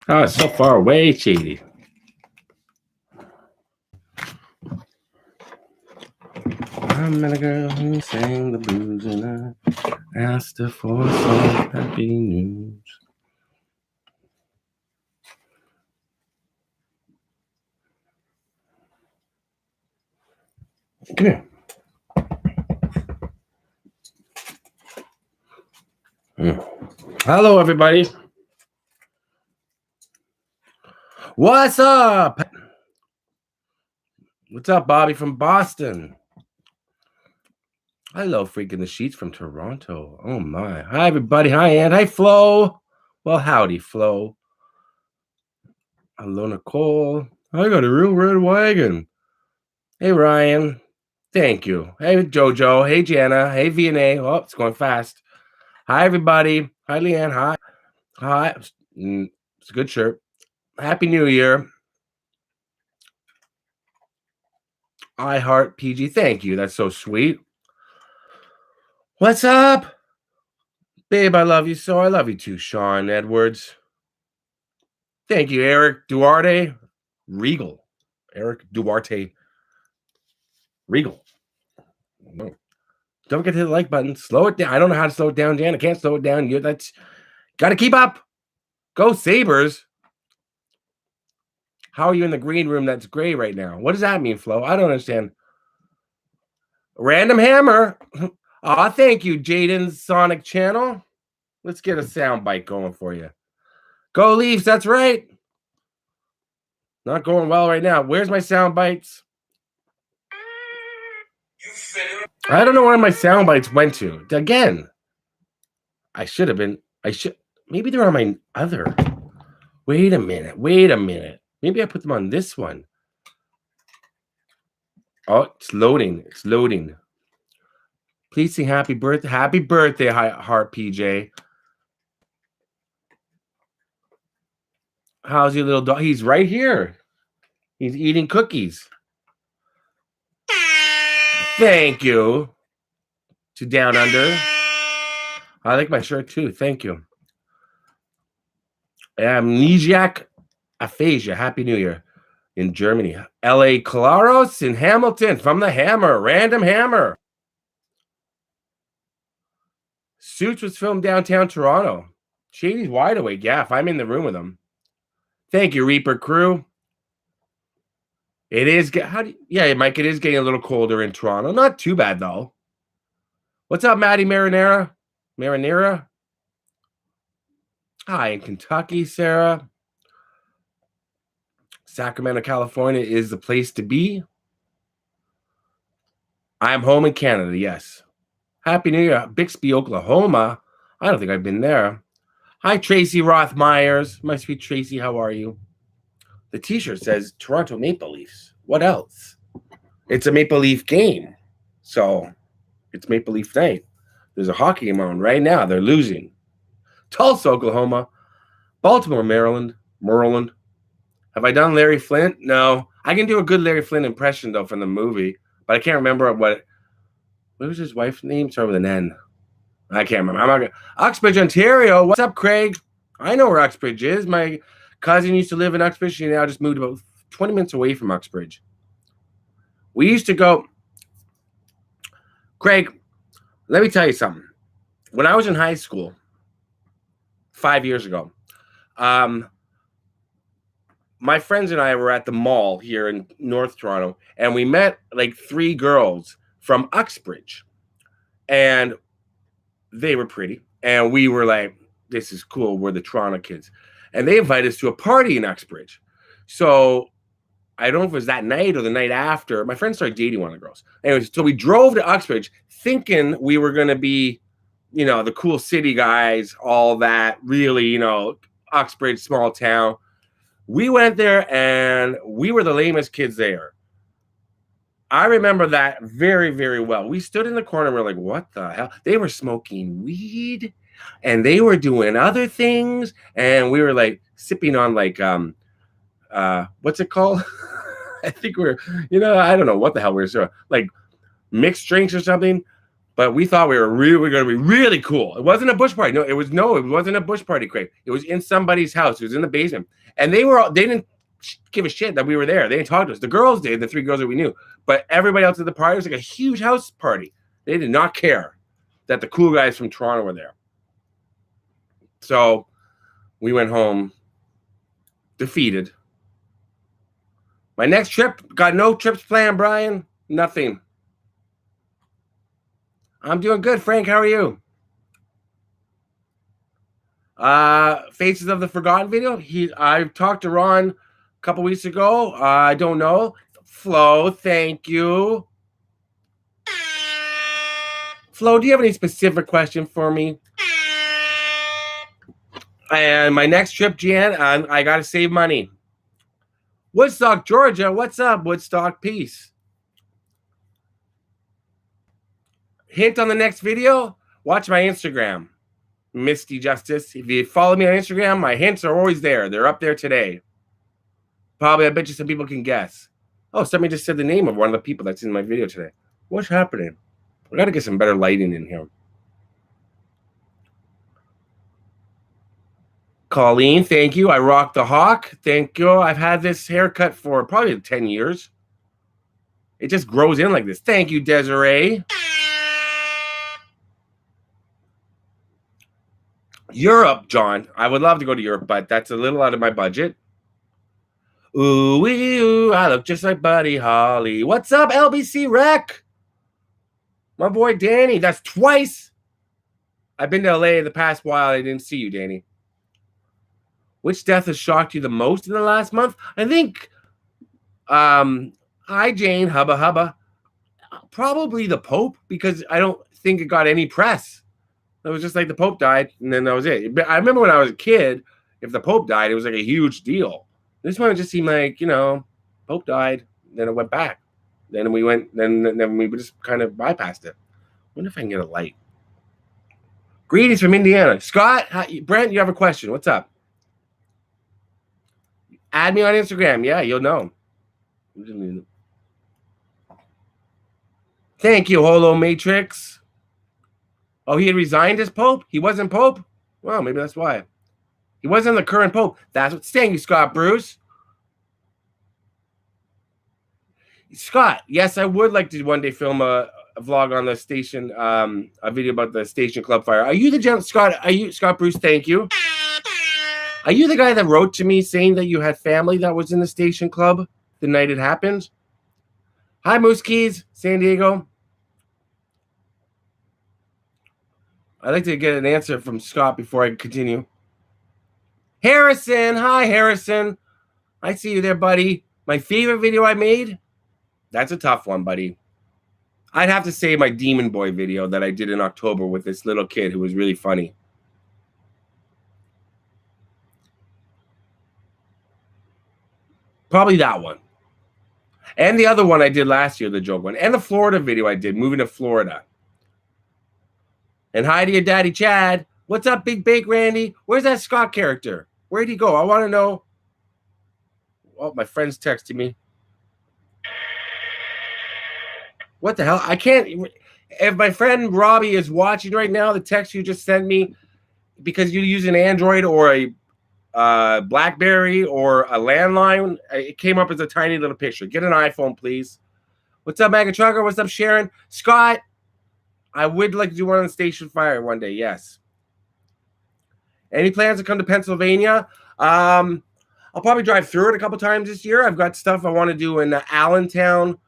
Oh, it's so far away, Shady. I met a girl who sang the blues and I asked her for some happy news. Come here. Hello, everybody. What's up? What's up, Bobby from Boston? Hello, Freaking the Sheets from Toronto. Oh, my. Hi, everybody. Hi, Ann. Hi, Flo. Well, howdy, Flo. Hello, Nicole. I got a real red wagon. Hey, Ryan. Thank you. Hey, Jojo. Hey, Jana. Hey, VNA. Oh, it's going fast. Hi, everybody. Hi, Leanne. Hi. Hi. It's a good shirt. Happy New Year. I heart PG. Thank you. That's so sweet. What's up? Babe, I love you so. I love you too, Sean Edwards. Thank you, Eric Duarte. Regal. Eric Duarte. Regal. Don't forget to hit the like button. Slow it down. I don't know how to slow it down, Jan. I can't slow it down. That's got to keep up. Go Sabres. How are you in the green room that's gray right now? What does that mean, Flo? I don't understand. Random Hammer. Aw, thank you, Jaden's Sonic Channel. Let's get a sound bite going for you. Go Leafs, that's right. Not going well right now. Where's my sound bites? I don't know where my sound bites went to. Again, I should have been. Maybe they're on my other. Wait a minute. Maybe I put them on this one. Oh, it's loading. Please sing happy birthday. Happy birthday, Heart PJ. How's your little dog? He's right here. He's eating cookies. Thank you. To Down Under. I like my shirt too. Thank you. Amnesiac Aphasia. Happy New Year. In Germany. LA Claros in Hamilton from the Hammer. Random Hammer. Suits was filmed downtown Toronto. Shady's wide awake. Yeah, if I'm in the room with him. Thank you, Reaper Crew. It is. Yeah, Mike, it is getting a little colder in Toronto. Not too bad, though. What's up, Maddie Marinara? Hi, in Kentucky, Sarah. Sacramento, California is the place to be. I'm home in Canada, yes. Happy New Year. Bixby, Oklahoma. I don't think I've been there. Hi, Tracy Roth-Myers. My sweet Tracy, how are you? The t-shirt says Toronto Maple Leafs. What else? It's a Maple Leaf game. So it's Maple Leaf night. There's a hockey game on right now. They're losing. Tulsa, Oklahoma. Baltimore, Maryland. Have I done Larry Flint? No. I can do a good Larry Flint impression, though, from the movie. But I can't remember what was his wife's name? Start with an N. I can't remember. I'm not gonna. Uxbridge, Ontario. What's up, Craig? I know where Uxbridge is. My cousin used to live in Uxbridge. She now just moved about 20 minutes away from Uxbridge. We used to go. Craig, let me tell you something. When I was in high school, 5 years ago, my friends and I were at the mall here in North Toronto, and we met like 3 girls from Uxbridge, and they were pretty, and we were like, this is cool. We're the Toronto kids. And they invited us to a party in Uxbridge. So I don't know if it was that night or the night after. My friend started dating one of the girls. Anyways, so we drove to Uxbridge thinking we were going to be, the cool city guys, all that, really, Uxbridge, small town. We went there and we were the lamest kids there. I remember that very, very well. We stood in the corner and we're like, what the hell? They were smoking weed and they were doing other things. And we were like sipping on like, what's it called? I think I don't know what the hell we were doing. Like mixed drinks or something. But we thought we were really going to be really cool. It wasn't a bush party. It wasn't a bush party, Craig. It was in somebody's house. It was in the basement. And they didn't give a shit that we were there. They didn't talk to us. The girls did, the 3 girls that we knew. But everybody else at the party was like a huge house party. They did not care that the cool guys from Toronto were there. So we went home defeated. My next trip, got no trips planned, Brian. Nothing. I'm doing good, Frank. How are you? Faces of the Forgotten video. I talked to Ron a couple weeks ago. I don't know. Flo, thank you. Flo, do you have any specific question for me? And my next trip, Jan, I got to save money. Woodstock, Georgia. What's up, Woodstock? Peace. Hint on the next video, watch my Instagram, Misty Justice. If you follow me on Instagram, my hints are always there. They're up there today. Probably, I bet you some people can guess. Oh, somebody just said the name of one of the people that's in my video today. What's happening? I got to get some better lighting in here. Colleen, thank you. I rock the hawk. Thank you. I've had this haircut for probably 10 years. It just grows in like this. Thank you, Desiree. Europe, John. I would love to go to Europe, but that's a little out of my budget. Ooh, ooh, I look just like Buddy Holly. What's up, LBC Rec? My boy Danny. That's twice. I've been to LA the past while. I didn't see you, Danny. Which death has shocked you the most in the last month? I think, hi, Jane, hubba hubba. Probably the Pope, because I don't think it got any press. It was just like the Pope died, and then that was it. But I remember when I was a kid, if the Pope died, it was like a huge deal. This one just seemed like, Pope died, then it went back. Then we just kind of bypassed it. I wonder if I can get a light. Greetings from Indiana. Scott, Brent, you have a question. What's up? Add me on Instagram. Yeah, you'll know. Thank you, Holo Matrix. Oh, he had resigned as Pope? He wasn't Pope? Well, maybe that's why. He wasn't the current Pope. That's what. Thank you, Scott Bruce. Scott, yes, I would like to one day film a vlog on the station, a video about the station club fire. Are you the gentleman, Scott? Are you Scott Bruce? Thank you. Are you the guy that wrote to me saying that you had family that was in the station club the night it happened? Hi, Moose Keys, San Diego. I'd like to get an answer from Scott before I continue. Harrison, hi, Harrison. I see you there, buddy. My favorite video I made? That's a tough one, buddy. I'd have to say my Demon Boy video that I did in October with this little kid who was really funny. Probably that one. And the other one I did last year, the joke one. And the Florida video I did, moving to Florida. And hi to your daddy, Chad. What's up, Big Bake Randy? Where's that Scott character? Where'd he go? I want to know. Oh, my friend's texting me. What the hell? I can't. If my friend Robbie is watching right now, the text you just sent me, because you use an Android or a BlackBerry or a landline, it came up as a tiny little picture. Get an iPhone, please. What's up, Mega Trucker? What's up, Sharon? Scott, I would like to do one on the station fire one day, yes. Any plans to come to Pennsylvania? I'll probably drive through it a couple times this year. I've got stuff I want to do in Allentown.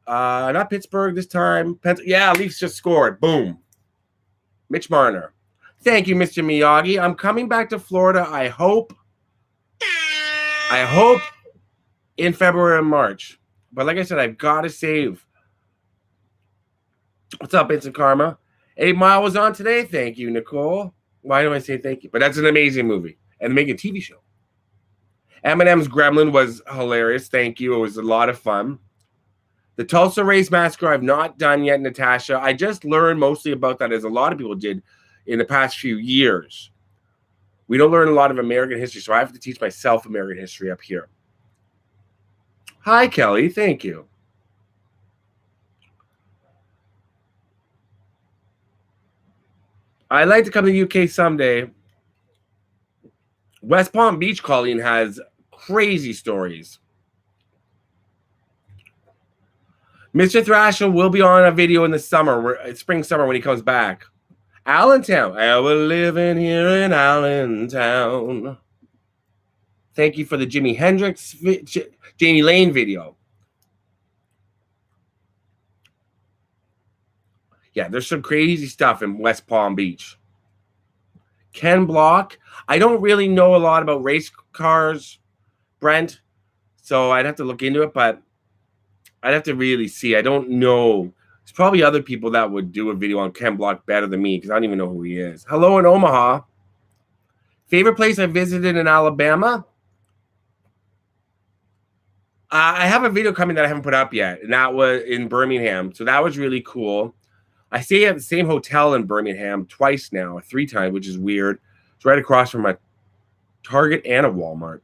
Not Pittsburgh this time. Yeah, Leafs just scored. Boom. Mitch Marner. Thank you, Mr. Miyagi. I'm coming back to Florida. I hope in February and March. But like I said, I've got to save. What's up, Vincent Karma? 8 Mile was on today. Thank you, Nicole. Why do I say thank you? But that's an amazing movie. And making a TV show. Eminem's Gremlin was hilarious. Thank you. It was a lot of fun. The Tulsa Race Massacre I've not done yet, Natasha. I just learned mostly about that, as a lot of people did in the past few years. We don't learn a lot of American history, so I have to teach myself American history up here. Hi, Kelly. Thank you. I'd like to come to the UK someday. West Palm Beach, Colleen, has crazy stories. Mr. Thrasher will be on a video in the summer, spring, summer, when he comes back. Allentown. We're living here in Allentown. Thank you for the Jimi Hendrix, Jamie Lane video. Yeah, there's some crazy stuff in West Palm Beach. Ken Block. I don't really know a lot about race cars, Brent, so I'd have to look into it, but I'd have to really see. I don't know. There's probably other people that would do a video on Ken Block better than me because I don't even know who he is. Hello in Omaha. Favorite place I visited in Alabama? I have a video coming that I haven't put up yet, and that was in Birmingham. So that was really cool. I stay at the same hotel in Birmingham twice now, 3 times, which is weird. It's right across from a Target and a Walmart.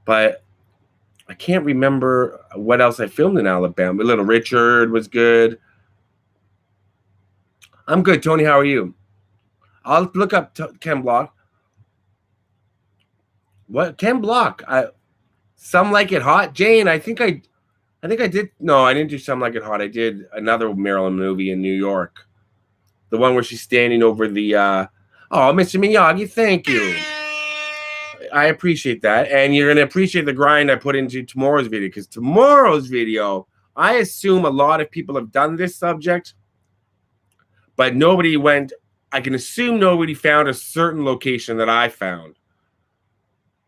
But I can't remember what else I filmed in Alabama. Little Richard was good. I'm good, Tony. How are you? I'll look up Ken Block. What? Ken Block? Some Like It Hot? Jane, I think I did. No, I didn't do Some Like It Hot. I did another Marilyn movie in New York. The one where she's standing over the, oh, Mr. Miyagi, thank you. I appreciate that. And you're going to appreciate the grind I put into tomorrow's video, because tomorrow's video, I assume a lot of people have done this subject, but nobody went, I can assume nobody found a certain location that I found,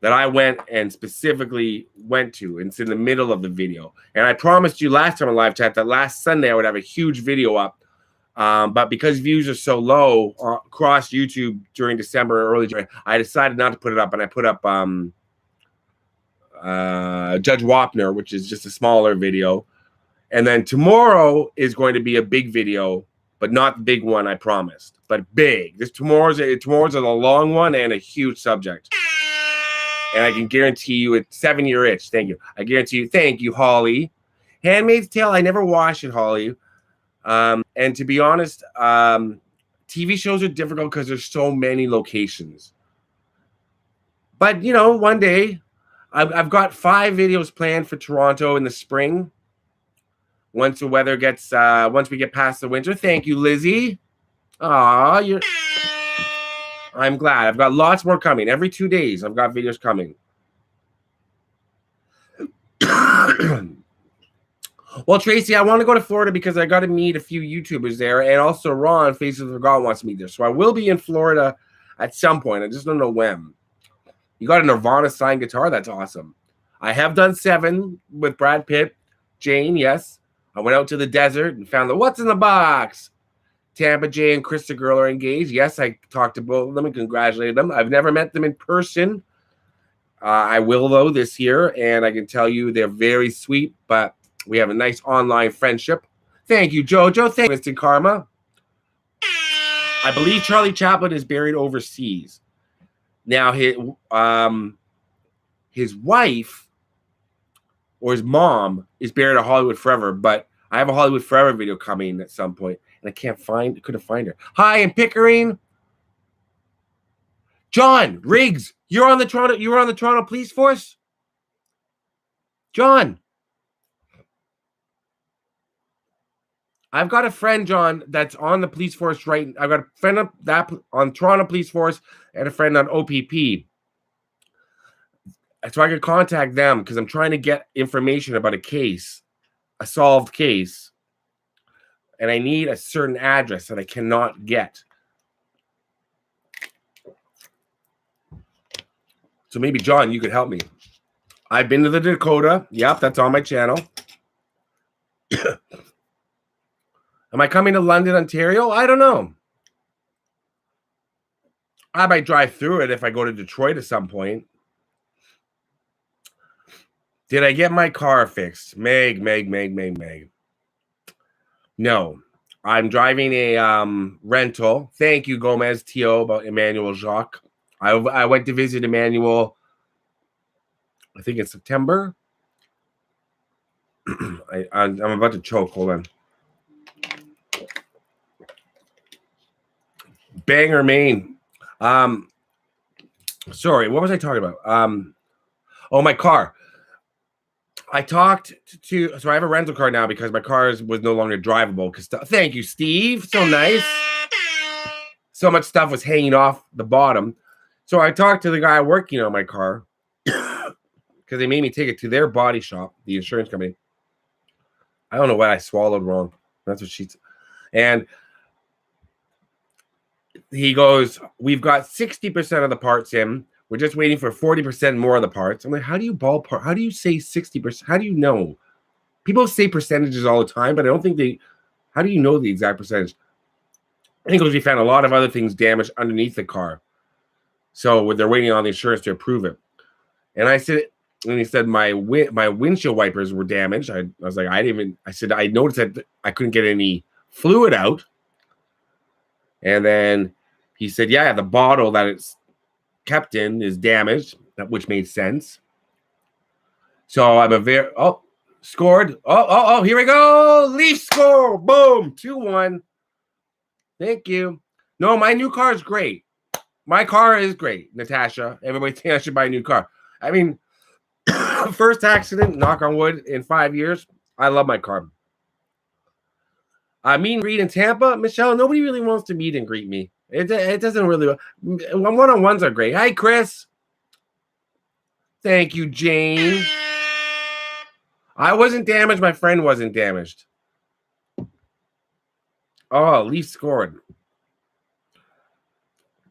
that I went and specifically went to. And it's in the middle of the video. And I promised you last time on live chat that last Sunday I would have a huge video up. But because views are so low across YouTube during December or early January, I decided not to put it up. And I put up Judge Wapner, which is just a smaller video. And then tomorrow is going to be a big video, but not the big one I promised, but big. Tomorrow's a long one and a huge subject. And I can guarantee you it's 7-year itch. Thank you. I guarantee you. Thank you, Holly. Handmaid's Tale. I never watched it, Holly. And to be honest, TV shows are difficult because there's so many locations. But, you know, one day I've got 5 videos planned for Toronto in the spring. Once the weather gets, once we get past the winter. Thank you, Lizzie. Aw, I'm glad. I've got lots more coming. Every 2 days, I've got videos coming. Well, Tracy, I want to go to Florida because I got to meet a few YouTubers there. And also Ron, Faces of the God, wants to meet there. So I will be in Florida at some point. I just don't know when. You got a Nirvana signed guitar? That's awesome. I have done 7 with Brad Pitt. Jane, yes. I went out to the desert and found the What's in the Box. Tampa Jay and Krista Girl are engaged. Yes, I talked to both of them and congratulated them. I've never met them in person. I will, though, this year. And I can tell you they're very sweet, but we have a nice online friendship. Thank you, Jojo. Thank you, Mr. Karma. I believe Charlie Chaplin is buried overseas. Now, his wife or his mom is buried at Hollywood Forever, but I have a Hollywood Forever video coming at some point, and I couldn't find her. Hi, in Pickering. John Riggs, you were on the Toronto Police Force? John. I've got a friend, John, that's on the police force right. I've got a friend on Toronto Police Force and a friend on OPP. So I could contact them because I'm trying to get information about a case, a solved case, and I need a certain address that I cannot get. So maybe, John, you could help me. I've been to the Dakota. Yep, that's on my channel. Am I coming to London, Ontario? I don't know. I might drive through it if I go to Detroit at some point. Did I get my car fixed? Meg. No. I'm driving a rental. Thank you, Gomez T.O. about Emmanuel Jacques. I went to visit Emmanuel, I think in September. I'm about to choke. Hold on. Bangor, Maine. Sorry, what was I talking about? Oh, my car. I talked to so I have a rental car now because my car was no longer drivable. Thank you, Steve. So nice. So much stuff was hanging off the bottom. So I talked to the guy working on my car because they made me take it to their body shop, the insurance company. I don't know what I swallowed wrong. That's what she said. And he goes, we've got 60% of the parts in. We're just waiting for 40% more of the parts. I'm like, how do you ballpark? How do you say 60%? How do you know? People say percentages all the time, but I don't think how do you know the exact percentage? I think we found a lot of other things damaged underneath the car. So they're waiting on the insurance to approve it. And I said, and he said, my windshield wipers were damaged. I was like, I said, I noticed that I couldn't get any fluid out. And then he said, yeah, the bottle that it's kept in is damaged, which made sense. So I'm scored. Oh, here we go. Leafs score. Boom. 2-1. Thank you. No, my new car is great. My car is great, Natasha. Everybody thinks I should buy a new car. I mean, first accident, knock on wood, in 5 years. I love my car. Meet and greet in Tampa. Michelle, nobody really wants to meet and greet me. It doesn't really. One-on-ones are great. Hi, Chris. Thank you, Jane. I wasn't damaged. My friend wasn't damaged. Oh, Leafs scored.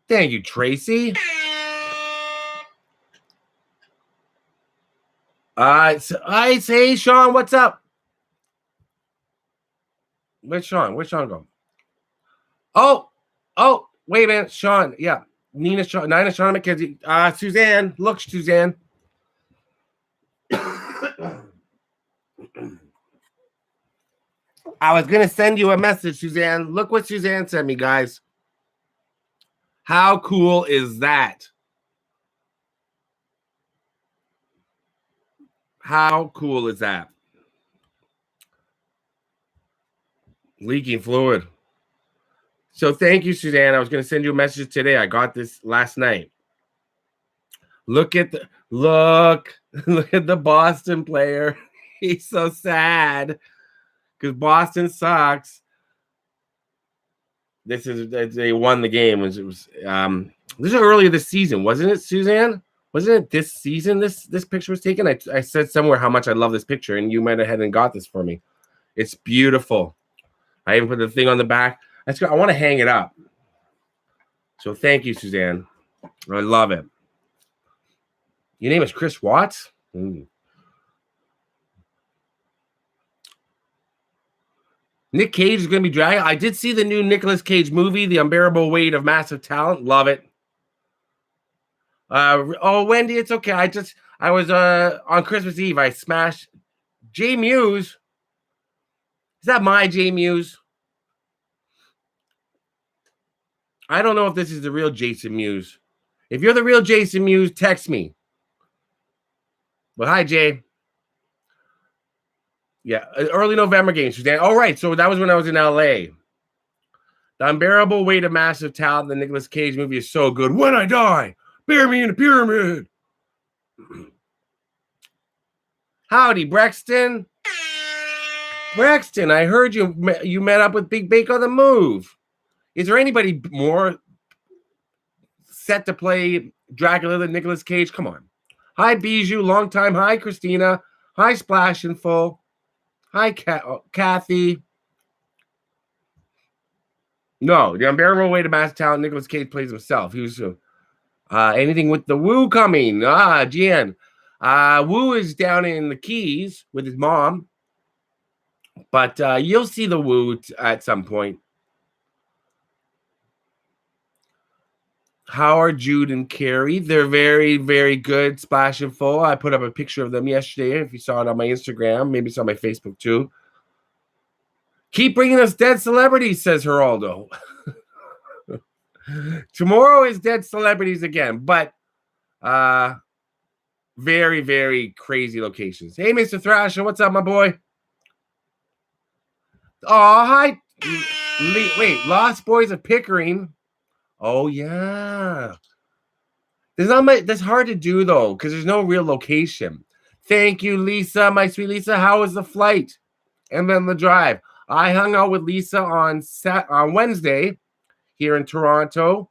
Thank you, Tracy. I say, Sean, what's up? Where's Sean? Where's Sean go? Oh, wait a minute, Sean. Yeah, Nina, Sean, McKenzie. Suzanne, look, Suzanne. I was gonna send you a message, Suzanne. Look what Suzanne sent me, guys. How cool is that? How cool is that? Leaking fluid. So thank you, Suzanne. I was going to send you a message today. I got this last night. Look at the Boston player. He's so sad because Boston sucks. They won the game. This is earlier this season, wasn't it, Suzanne? Wasn't it this season? This picture was taken. I said somewhere how much I love this picture, and you went ahead and got this for me. It's beautiful. I even put the thing on the back. I want to hang it up. So thank you, Suzanne. I love it. Your name is Chris Watts? Nick Cage is going to be dragging. I did see the new Nicolas Cage movie, The Unbearable Weight of Massive Talent. Love it. Wendy, it's okay. I was on Christmas Eve. I smashed J Muse. Is that my J Muse? I don't know if this is the real Jason Muse. If you're the real Jason Muse, text me. But hi, Jay. Yeah, early November game, Suzanne. All right, so that was when I was in LA. The Unbearable Weight of Massive Talent, the Nicolas Cage movie is so good. When I die, bury me in a pyramid. Howdy, Brexton. Brexton, I heard you met up with Big Bake on the Move. Is there anybody more set to play Dracula than Nicolas Cage? Come on. Hi, Bijou, long time. Hi, Christina. Hi, Splash and Full. Hi, Kathy. No, The Unbearable Weight of Massive Talent, Nicolas Cage plays himself. He was anything with the Woo coming. Jan. Woo is down in the Keys with his mom. But you'll see the Woo at some point. Howard, Jude, and Carrie. They're very, very good. Splash and Full. I put up a picture of them yesterday. If you saw it on my Instagram, maybe it's on my Facebook too. Keep bringing us dead celebrities, says Geraldo. Tomorrow is dead celebrities again, but very, very crazy locations. Hey, Mr. Thrasher, what's up, my boy? Oh, hi. Wait, Lost Boys of Pickering. Oh yeah. That's hard to do though, because there's no real location. Thank you, Lisa, my sweet Lisa. How was the flight? And then the drive. I hung out with Lisa on Wednesday here in Toronto.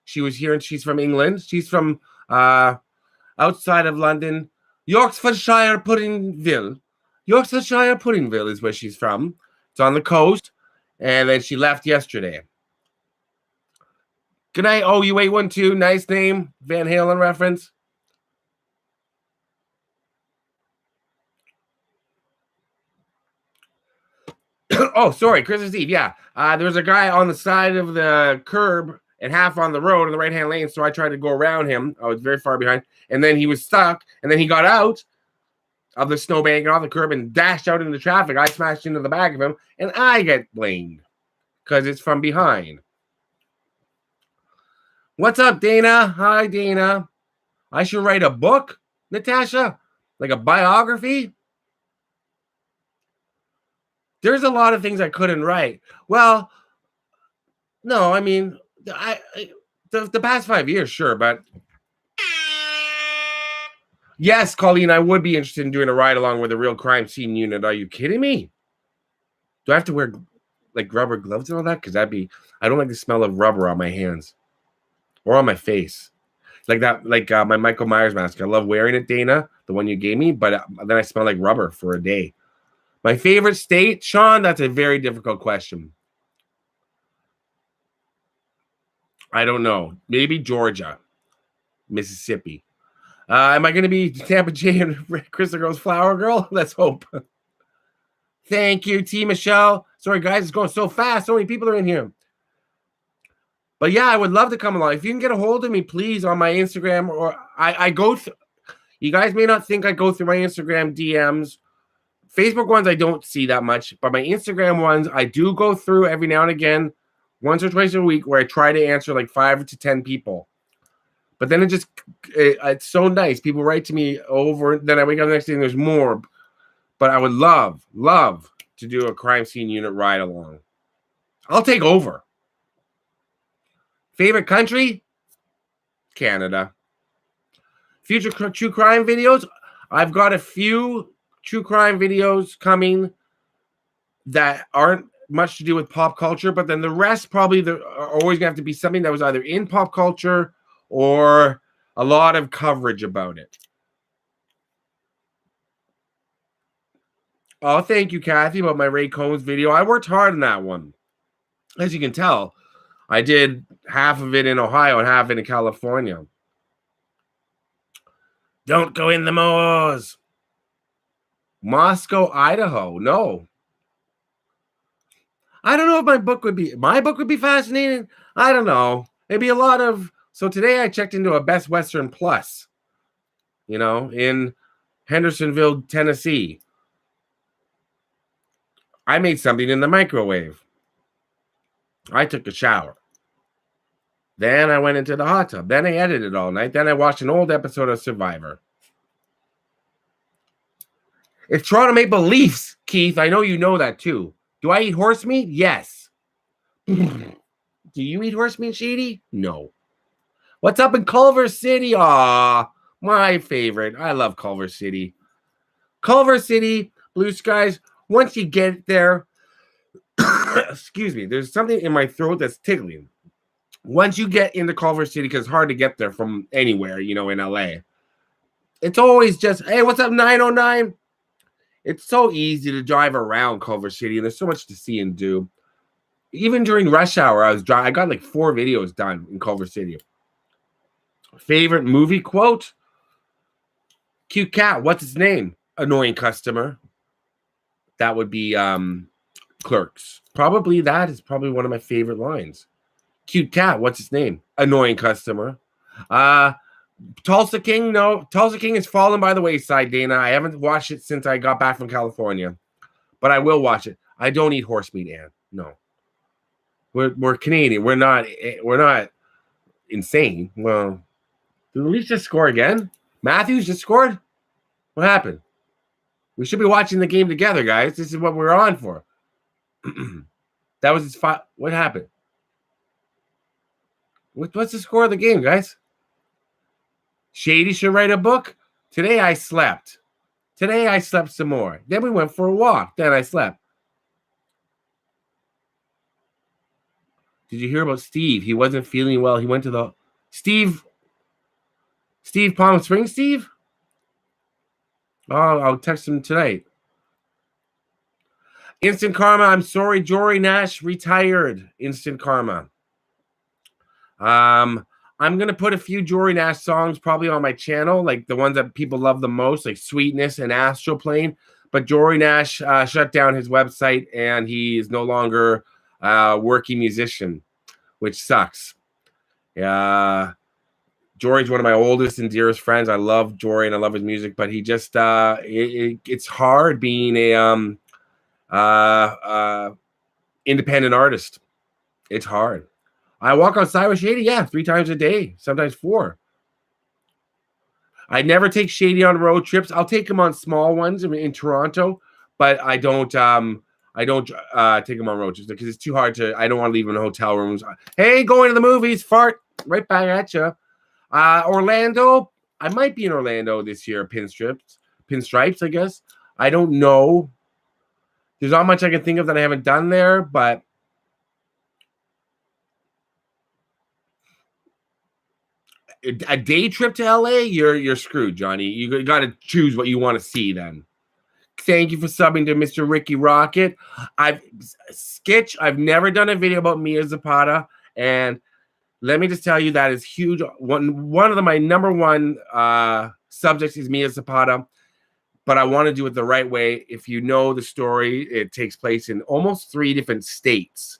She was here and she's from England. She's from outside of London, Yorkshire Puddingville. Yorkshire Puddingville is where she's from. It's on the coast. And then she left yesterday. Good night. Oh, you 812. Nice name. Van Halen reference. Oh, sorry. Christmas Eve. Yeah. There was a guy on the side of the curb and half on the road in the right-hand lane. So I tried to go around him. I was very far behind. And then he was stuck. And then he got out of the snowbank and off the curb and dashed out into traffic. I smashed into the back of him. And I get blamed because it's from behind. What's up, Dana? Hi, Dana. I should write a book, Natasha? Like a biography? There's a lot of things I couldn't write. Well, no, I mean, the past 5 years, sure, but yes, Colleen, I would be interested in doing a ride along with a real crime scene unit. Are you kidding me? Do I have to wear like rubber gloves and all that? Because I don't like the smell of rubber on my hands or on my face. Like that, like my Michael Myers mask. I love wearing it, Dana, the one you gave me, but then I smell like rubber for a day. My favorite state, Sean, that's a very difficult question. I don't know. Maybe Georgia, Mississippi. Am I going to be Tampa J and Krista Girl's Flower Girl? Let's hope. Thank you, T. Michelle. Sorry, guys, it's going so fast. So many people are in here. But yeah, I would love to come along. If you can get a hold of me, please, on my Instagram, or I go through. You guys may not think I go through my Instagram DMs. Facebook ones I don't see that much, but my Instagram ones I do go through every now and again, once or twice a week, where I try to answer like 5 to 10 people. But then it's so nice. People write to me over, then I wake up the next day and there's more. But I would love to do a crime scene unit ride along. I'll take over. Favorite country? Canada. Future true crime videos? I've got a few true crime videos coming that aren't much to do with pop culture, but then the rest probably are always going to have to be something that was either in pop culture or a lot of coverage about it. Oh, thank you, Kathy, about my Ray Combs video. I worked hard on that one. As you can tell, I did half of it in Ohio and half in California. Don't go in the moors. Moscow, Idaho. No. I don't know if my book would be fascinating. I don't know. Maybe a lot of. So today I checked into a Best Western Plus, in Hendersonville, Tennessee. I made something in the microwave. I took a shower. Then I went into the hot tub. Then I edited all night. Then I watched an old episode of Survivor. It's Toronto Maple Leafs, Keith. I know you know that too. Do I eat horse meat? Yes. Do you eat horse meat, Sheedy? No. What's up in Culver City? Aw, my favorite. I love Culver City. Culver City, blue skies. Once you get there, excuse me, there's something in my throat that's tickling. Once you get into Culver City, because it's hard to get there from anywhere, in LA. It's always just, hey, what's up, 909? It's so easy to drive around Culver City, and there's so much to see and do. Even during rush hour, I got like 4 videos done in Culver City. Favorite movie quote? Cute cat. What's its name? Annoying customer. That would be Clerks. Probably that is probably one of my favorite lines. Cute cat. What's its name? Annoying customer. Tulsa King. No, Tulsa King is fallen by the wayside, Dana. I haven't watched it since I got back from California, but I will watch it. I don't eat horse meat, Ann. No. We're Canadian. We're not insane. Well, did the Leafs just score again? Matthews just scored? What happened? We should be watching the game together, guys. This is what we're on for. That was his what happened? What's the score of the game, guys? Shady should write a book. Today I slept. Today I slept some more. Then we went for a walk. Then I slept. Did you hear about Steve? He wasn't feeling well. He went to the Steve Palm Springs, Steve? Oh, I'll text him tonight. Instant Karma. I'm sorry, Jory Nash retired. Instant Karma. I'm gonna put a few Jory Nash songs probably on my channel, like the ones that people love the most, like Sweetness and Astral Plane. But Jory Nash shut down his website, and he is no longer a working musician, which sucks. Yeah, Jory's one of my oldest and dearest friends. I love Jory and I love his music, but he just it's hard being a independent artist. It's hard. I walk outside with Shady, 3 times a day, sometimes 4. I never take Shady on road trips. I'll take him on small ones in Toronto, but I don't take him on road trips because it's too hard to. I don't want to leave him in hotel rooms. Hey, going to the movies, fart right back at you. Orlando, I might be in Orlando this year. Pinstripes, I guess. I don't know. There's not much I can think of that I haven't done there, but a day trip to LA, you're screwed, Johnny. You got to choose what you want to see then. Thank you for subbing to Mr. Ricky Rocket. I've never done a video about Mia Zapata, and let me just tell you that is huge. One of my number one subjects is Mia Zapata, but I want to do it the right way. If you know the story, it takes place in almost 3 different states,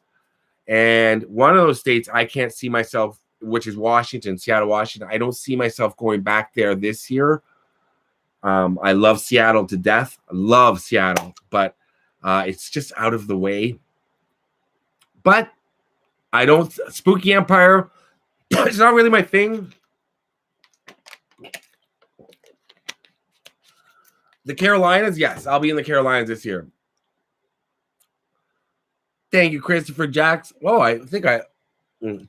and one of those states I can't see myself, which is Washington, Seattle, Washington. I don't see myself going back there this year. I love Seattle to death. I love Seattle, but it's just out of the way. But I don't. Spooky Empire, it's not really my thing. The Carolinas, yes, I'll be in the Carolinas this year. Thank you, Christopher Jacks. Oh, I think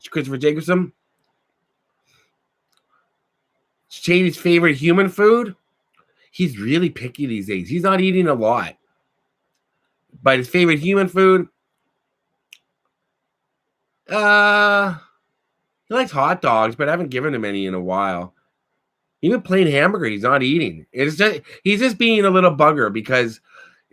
Christopher Jacobson. Shady's favorite human food? He's really picky these days. He's not eating a lot. But his favorite human food? He likes hot dogs, but I haven't given him any in a while. Even plain hamburger, he's not eating. He's just being a little bugger because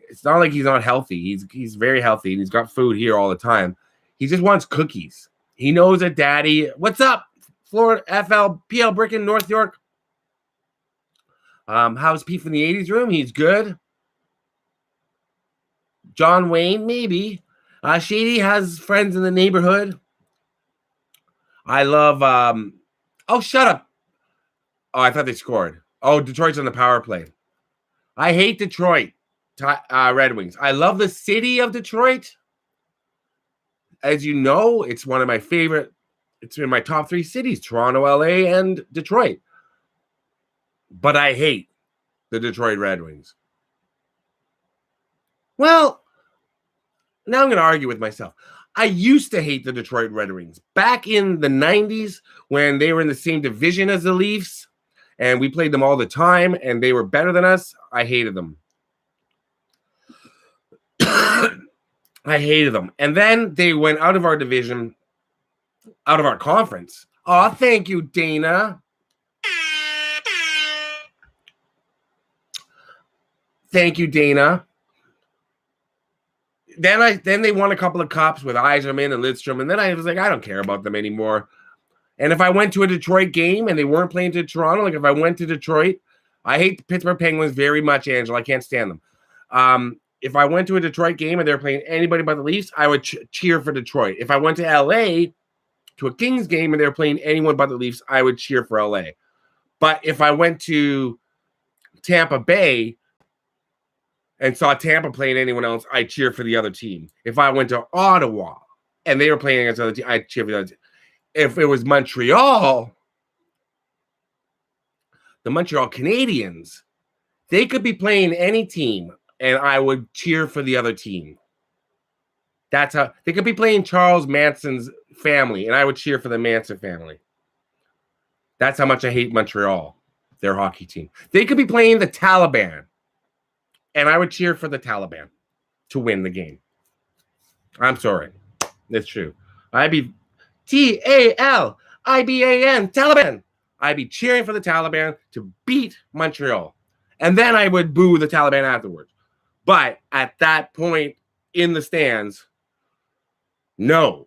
it's not like he's not healthy. He's very healthy and he's got food here all the time. He just wants cookies. He knows that daddy. What's up, Florida PL Bricken, North York? How's Pete from the 80s room? He's good. John Wayne, maybe. Shady has friends in the neighborhood. I love oh, shut up. Oh, I thought they scored. Oh, Detroit's on the power play. I hate Detroit Red Wings. I love the city of Detroit. As you know, it's one of my favorite. It's in my top 3 cities, Toronto, LA, and Detroit. But I hate the Detroit Red Wings. Well, now I'm going to argue with myself. I used to hate the Detroit Red Wings back in the 90s when they were in the same division as the Leafs and we played them all the time and they were better than us. I hated them. I hated them. And then they went out of our division, out of our conference. Oh, thank you, Dana. Thank you, Dana. Then they won a couple of cups with Yzerman and Lidstrom, and then I was like, I don't care about them anymore. And if I went to a Detroit game and they weren't playing to Toronto, like if I went to Detroit, I hate the Pittsburgh Penguins very much, Angela. I can't stand them. If I went to a Detroit game and they're playing anybody but the Leafs, I would cheer for Detroit. If I went to LA to a Kings game and they're playing anyone but the Leafs, I would cheer for LA. But if I went to Tampa Bay and saw Tampa playing anyone else, I'd cheer for the other team. If I went to Ottawa and they were playing against other team, I'd cheer for the other team. If it was Montreal, the Montreal Canadiens, they could be playing any team, and I would cheer for the other team. That's how they could be playing Charles Manson's family, and I would cheer for the Manson family. That's how much I hate Montreal, their hockey team. They could be playing the Taliban, and I would cheer for the Taliban to win the game. I'm sorry. It's true. I'd be Taliban, Taliban. I'd be cheering for the Taliban to beat Montreal. And then I would boo the Taliban afterwards. But at that point in the stands, no.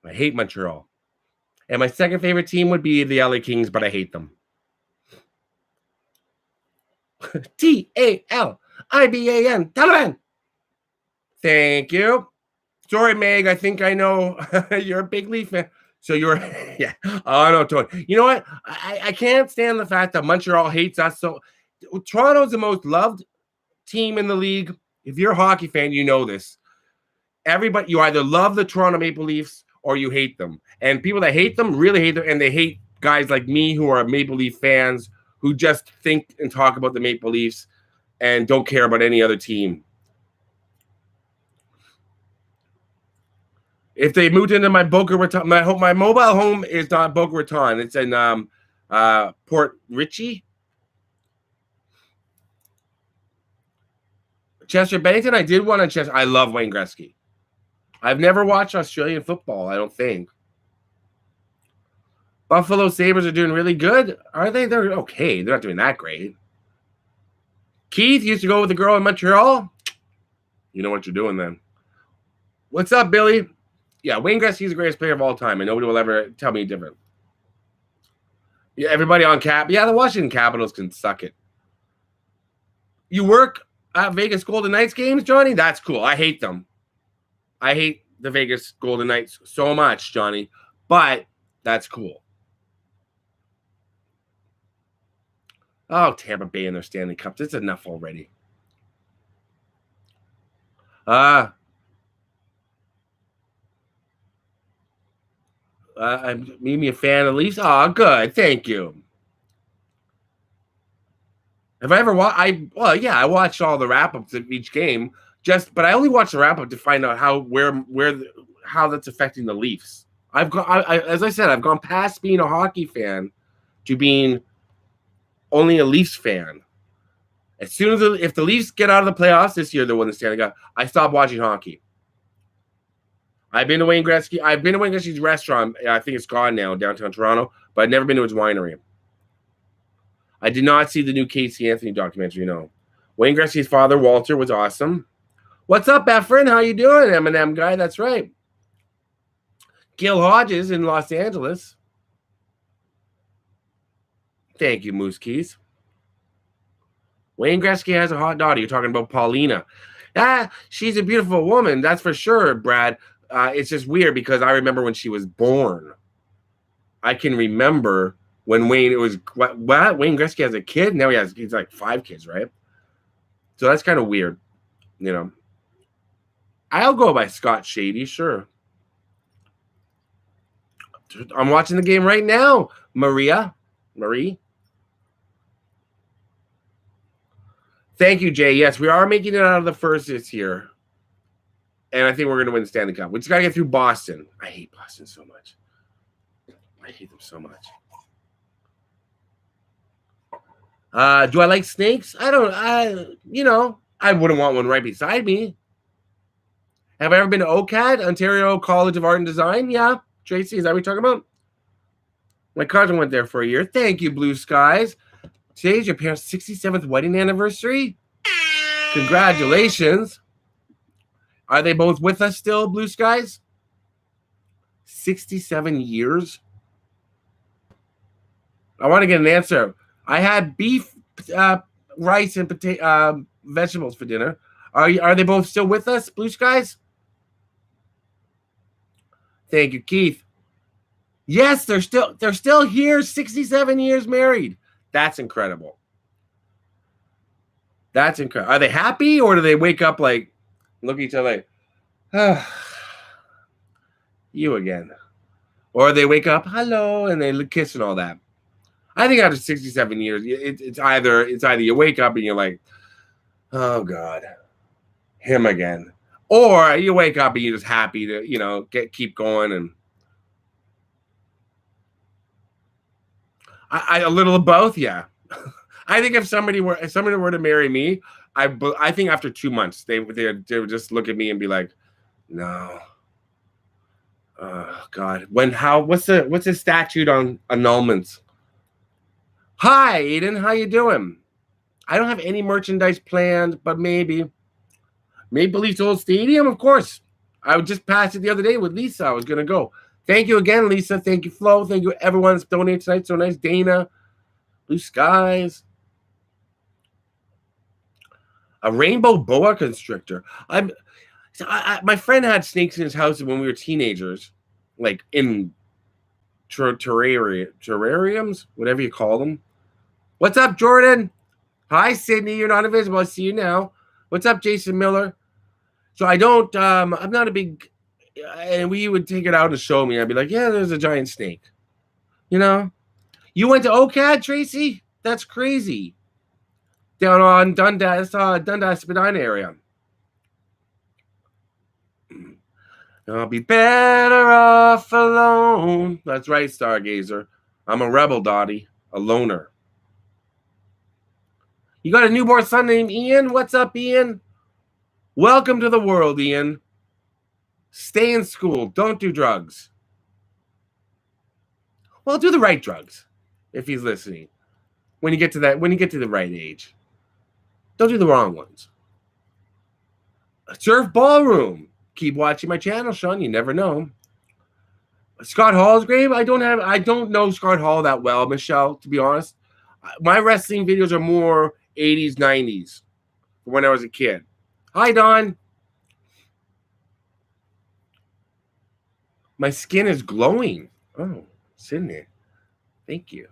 I hate Montreal. And my second favorite team would be the LA Kings, but I hate them. Taliban, Taliban. Thank you. Sorry, Meg. I think I know you're a big Leaf fan. So you're, yeah. Oh, no, Tony. You know what? I can't stand the fact that Montreal hates us. So Toronto's the most loved team in the league. If you're a hockey fan, you know this. Everybody, you either love the Toronto Maple Leafs or you hate them. And people that hate them really hate them. And they hate guys like me who are Maple Leaf fans who just think and talk about the Maple Leafs and don't care about any other team. If they moved into my Boca Raton, my mobile home is not Boca Raton. It's in Port Richey. Chester Bennington, I did one on Chester. I love Wayne Gretzky. I've never watched Australian football, I don't think. Buffalo Sabres are doing really good. Are they? They're okay. They're not doing that great. Keith used to go with the girl in Montreal. You know what you're doing then. What's up, Billy? Yeah, Wayne Gretzky is the greatest player of all time, and nobody will ever tell me different. Yeah, everybody on Cap. Yeah, the Washington Capitals can suck it. You work at Vegas Golden Knights games, Johnny? That's cool. I hate them. I hate the Vegas Golden Knights so much, Johnny, but that's cool. Oh, Tampa Bay and their Stanley Cups. It's enough already. Made me a fan of Leafs. Oh, good. Thank you. Have I ever watched? I watched all the wrap-ups of each game. But I only watched the wrap-up to find out how that's affecting the Leafs. As I said, I've gone past being a hockey fan to being only a Leafs fan. As soon as if the Leafs get out of the playoffs this year, they'll win the Stanley Cup. I stopped watching hockey. I've been to Wayne Gretzky. I've been to Wayne Gretzky's restaurant. I think it's gone now, downtown Toronto. But I've never been to his winery. I did not see the new Casey Anthony documentary. No. Wayne Gretzky's father, Walter, was awesome. What's up, Efren? How you doing, Eminem guy? That's right. Gil Hodges in Los Angeles. Thank you, Moose Keys. Wayne Gretzky has a hot daughter. You're talking about Paulina. She's a beautiful woman. That's for sure, Brad. It's just weird because I remember when she was born. I can remember when Wayne Wayne Gretzky has a kid. Now he's like 5 kids, right? So that's kind of weird, you know. I'll go by Scott Shady, sure. I'm watching the game right now, Marie. Thank you, Jay. Yes, we are making it out of the first this year. And I think we're going to win the Stanley Cup. We just got to get through Boston. I hate Boston so much. I hate them so much. Do I like snakes? I don't. I wouldn't want one right beside me. Have I ever been to OCAD, Ontario College of Art and Design? Yeah. Tracy, is that what you're talking about? My cousin went there for a year. Thank you, Blue Skies. Today's your parents' 67th wedding anniversary. Congratulations. Are they both with us still, Blue Skies? 67 years? I want to get an answer. I had beef, rice, and vegetables for dinner. Are they both still with us, Blue Skies? Thank you, Keith. Yes, they're still here, 67 years married. That's incredible. That's incredible. Are they happy, or do they wake up like, look at each other like, you again? Or they wake up, hello, and they kiss and all that. I think after 67 years, it's either you wake up and you're like, oh God, him again. Or you wake up and you're just happy to, keep going. And I a little of both, yeah. I think if somebody were to marry me, I think after 2 months they would just look at me and be like, no. Oh God. What's the statute on annulments? Hi, Eden, how you doing? I don't have any merchandise planned, but maybe Maple Leafs Old Stadium, of course. I just passed it the other day with Lisa. I was gonna go. Thank you again, Lisa. Thank you, Flo. Thank you, everyone that's donated tonight. So nice, Dana. Blue skies. A rainbow boa constrictor. My friend had snakes in his house when we were teenagers, like in terrariums, whatever you call them. What's up, Jordan? Hi, Sydney. You're not invisible. I see you now. What's up, Jason Miller? So I don't. I'm not a big. And we would take it out and show me. I'd be like, yeah, there's a giant snake. You know. You went to OCAD, Tracy? That's crazy. Down on Dundas, Spadina area. I'll be better off alone. That's right, Stargazer. I'm a rebel, Dottie. A loner. You got a newborn son named Ian? What's up, Ian? Welcome to the world, Ian. Stay in school. Don't do drugs. Well, do the right drugs, if he's listening. When you get to the right age. Don't do the wrong ones. Surf Ballroom. Keep watching my channel, Sean. You never know. Scott Hall's grave. I don't know Scott Hall that well, Michelle, to be honest. My wrestling videos are more 80s, 90s from when I was a kid. Hi, Don. My skin is glowing. Oh, Sydney. Thank you.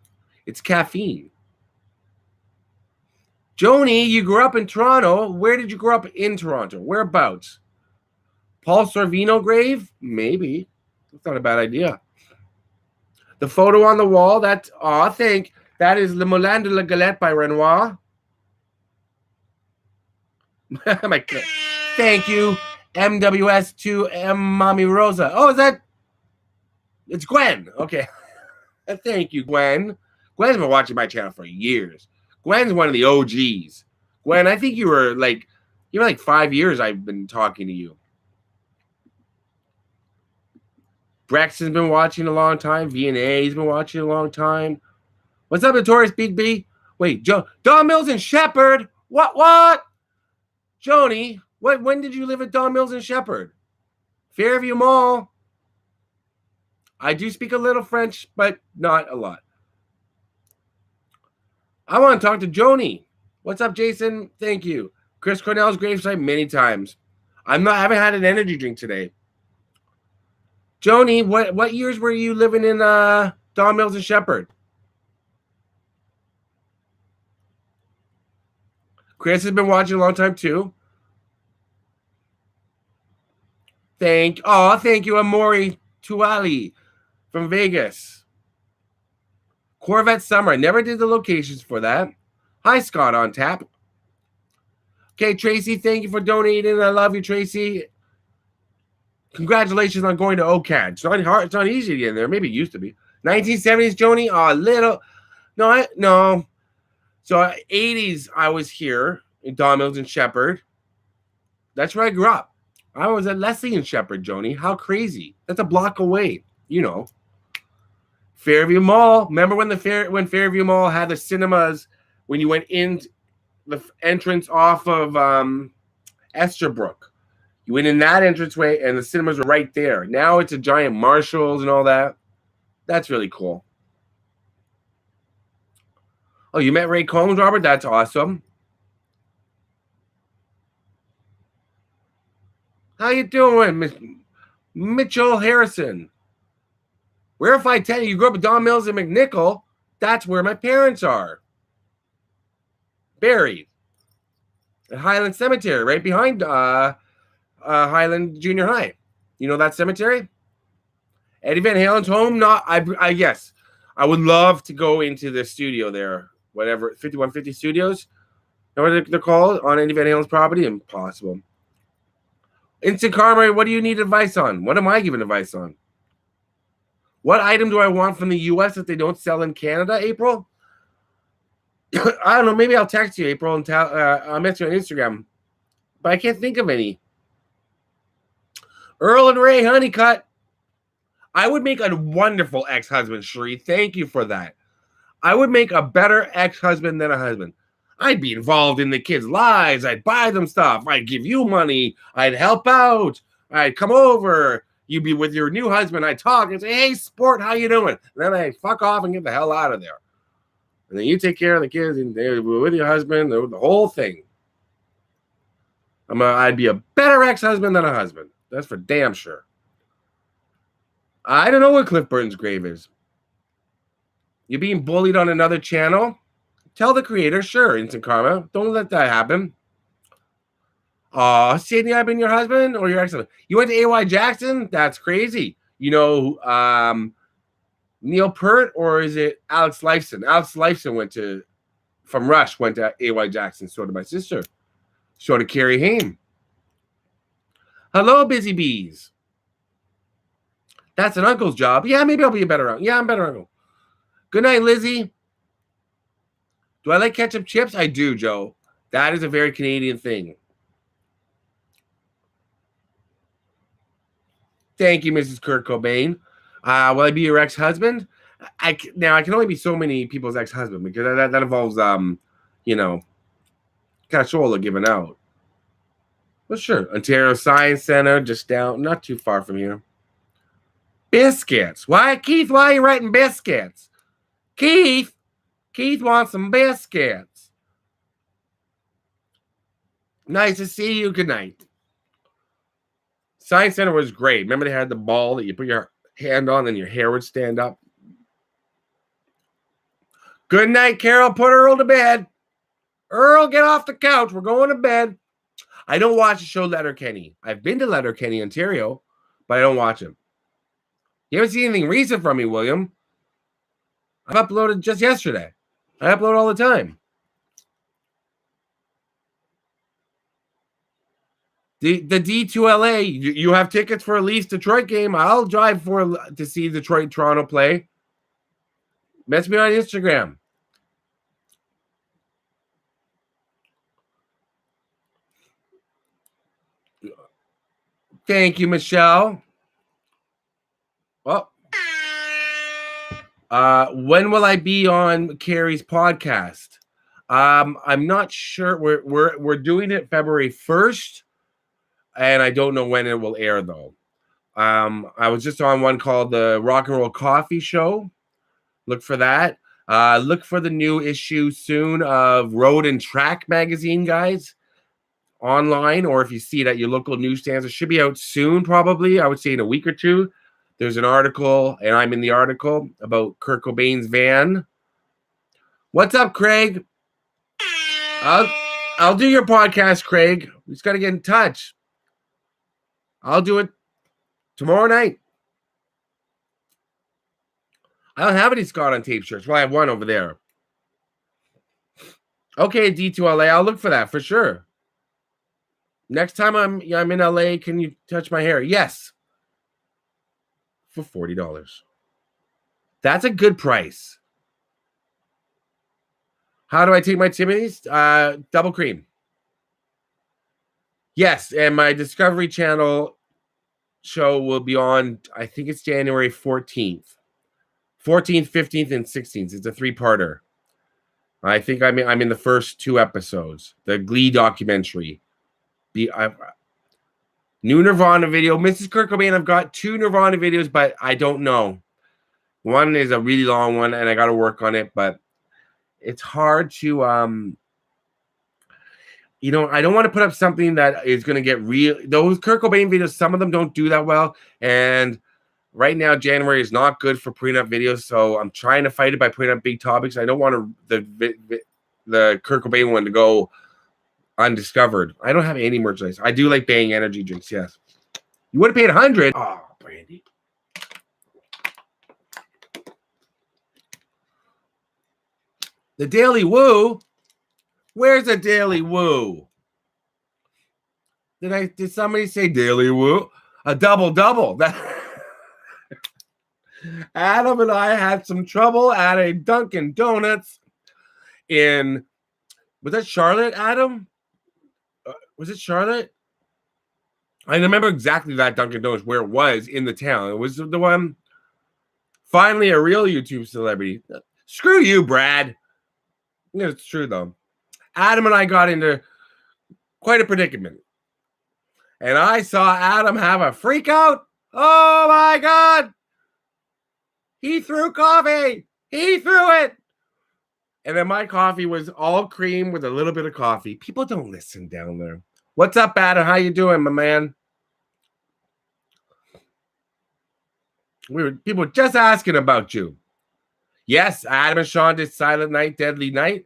It's caffeine. Joni, you grew up in Toronto. Where did you grow up in Toronto? Whereabouts? Paul Sorvino grave? Maybe. That's not a bad idea. The photo on the wall, that is Le Moulin de la Galette by Renoir. Thank you, MWS2M Mommy Rosa. Oh, is that? It's Gwen. Okay. Thank you, Gwen. Gwen's been watching my channel for years. Gwen's one of the OGs. Gwen, I think you were like 5 years I've been talking to you. Braxton's been watching a long time. VNA's been watching a long time. What's up, Notorious Big B? Wait, Don Mills and Shepherd? What? Joni, when did you live at Don Mills and Shepherd? Fairview Mall. I do speak a little French, but not a lot. I want to talk to Joni. What's up, Jason? Thank you. Chris Cornell's gravesite many times. I haven't had an energy drink today. Joni, what years were you living in Don Mills and Shepherd? Chris has been watching a long time too. Thank you, Amori Tuali from Vegas. Corvette Summer. I never did the locations for that. Hi, Scott on tap. Okay, Tracy, thank you for donating. I love you, Tracy. Congratulations on going to OCAD. It's not hard. It's not easy to get in there. Maybe it used to be. 1970s, Joni? No. So 80s, I was here in Don Mills and Shepherd. That's where I grew up. I was at Leslie and Shepherd, Joni. How crazy. That's a block away. You know. Fairview Mall. Remember when Fairview Mall had the cinemas when you went in the entrance off of Esterbrook? You went in that entranceway and the cinemas were right there. Now it's a giant Marshalls and all that. That's really cool. Oh, you met Ray Combs, Robert? That's awesome. How you doing, Mitchell Harrison? Where if I tell you grew up at Don Mills and McNichol, that's where my parents are. Buried. At Highland Cemetery, right behind Highland Junior High. You know that cemetery? Eddie Van Halen's home? Yes. I would love to go into the studio there. Whatever, 5150 Studios. You know what they're called? On Eddie Van Halen's property? Impossible. Instant Karma, what do you need advice on? What am I giving advice on? What item do I want from the US that they don't sell in Canada, April? I don't know. Maybe I'll text you, April, and I'll message you on Instagram. But I can't think of any. Earl and Ray Honeycutt. I would make a wonderful ex-husband, Cherie. Thank you for that. I would make a better ex-husband than a husband. I'd be involved in the kids' lives. I'd buy them stuff. I'd give you money. I'd help out. I'd come over. You'd be with your new husband. I'd talk and say, hey, sport, how you doing? And then I'd fuck off and get the hell out of there. And then you take care of the kids and they're with your husband, the whole thing. I'd be a better ex-husband than a husband. That's for damn sure. I don't know what Cliff Burton's grave is. You're being bullied on another channel? Tell the creator, sure, Instant Karma. Don't let that happen. Sydney, I've been your husband or your ex-husband. You went to AY Jackson? That's crazy. You know, Neil Peart, or is it Alex Lifeson? Alex Lifeson from Rush, went to AY Jackson. So did my sister. So did Carrie Haim. Hello, Busy Bees. That's an uncle's job. Yeah, maybe I'll be a better uncle. Yeah, I'm a better uncle. Good night, Lizzie. Do I like ketchup chips? I do, Joe. That is a very Canadian thing. Thank you, Mrs. Kurt Cobain. Will I be your ex-husband? Now, I can only be so many people's ex-husband because that involves, you know, cashola given out. Well, sure. Ontario Science Center, just down, not too far from here. Biscuits. Why, Keith, why are you writing biscuits? Keith wants some biscuits. Nice to see you. Good night. Science Center was great. Remember they had the ball that you put your hand on and your hair would stand up? Good night, Carol. Put Earl to bed. Earl, get off the couch. We're going to bed. I don't watch the show Letterkenny. I've been to Letterkenny, Ontario, but I don't watch him. You haven't seen anything recent from me, William. I've uploaded just yesterday. I upload all the time. The D2LA, you have tickets for a Leafs Detroit game. I'll drive to see Detroit Toronto play. Message me on Instagram. Thank you, Michelle. Well, when will I be on Carrie's podcast? I'm not sure. We're doing it February 1st, and I don't know when it will air though. I was just on one called the Rock and Roll Coffee Show. Look for that. Look for the new issue soon of Road and Track magazine, guys. Online, or if you see it at your local newsstands, it should be out soon, probably. I would say in a week or two. There's an article, and I'm in the article about Kurt Cobain's van. What's up, Craig? I'll do your podcast, Craig. We just got to get in touch. I'll do it tomorrow night. I don't have any Scott on Tape shirts. Well, I have one over there. Okay, D2LA. I'll look for that for sure. Next time I'm in LA, can you touch my hair? Yes. For $40. That's a good price. How do I take my Timothy's? Double cream. Yes, and my Discovery Channel show will be on, I think it's January 14th. 14th, 15th, and 16th. It's a 3-parter. I think I'm in the first 2 episodes. The Glee documentary. New Nirvana video. Mrs. Kurt Cobain, I've got 2 Nirvana videos, but I don't know. One is a really long one, and I got to work on it, but it's hard to, I don't want to put up something that is going to get real. Those Kurt Cobain videos, some of them don't do that well, and right now, January is not good for putting up videos, so I'm trying to fight it by putting up big topics. I don't want the Kurt Cobain one to go undiscovered. I don't have any merchandise. I do like Bang energy drinks, yes. You would have paid $100. Oh, Brandy. The Daily Woo? Where's the Daily Woo? Did somebody say daily woo? A double. Adam and I had some trouble at a Dunkin' Donuts in, was that Charlotte, Adam? Was it Charlotte? I remember exactly that Dunkin' Donuts where it was in the town. It was the one, finally a real YouTube celebrity. Screw you, Brad. Yeah, it's true though. Adam and I got into quite a predicament. And I saw Adam have a freak out. Oh my God. He threw coffee. He threw it. And then my coffee was all cream with a little bit of coffee. People don't listen down there. What's up, Adam? How you doing, my man? People were just asking about you. Yes, Adam and Sean did Silent Night, Deadly Night.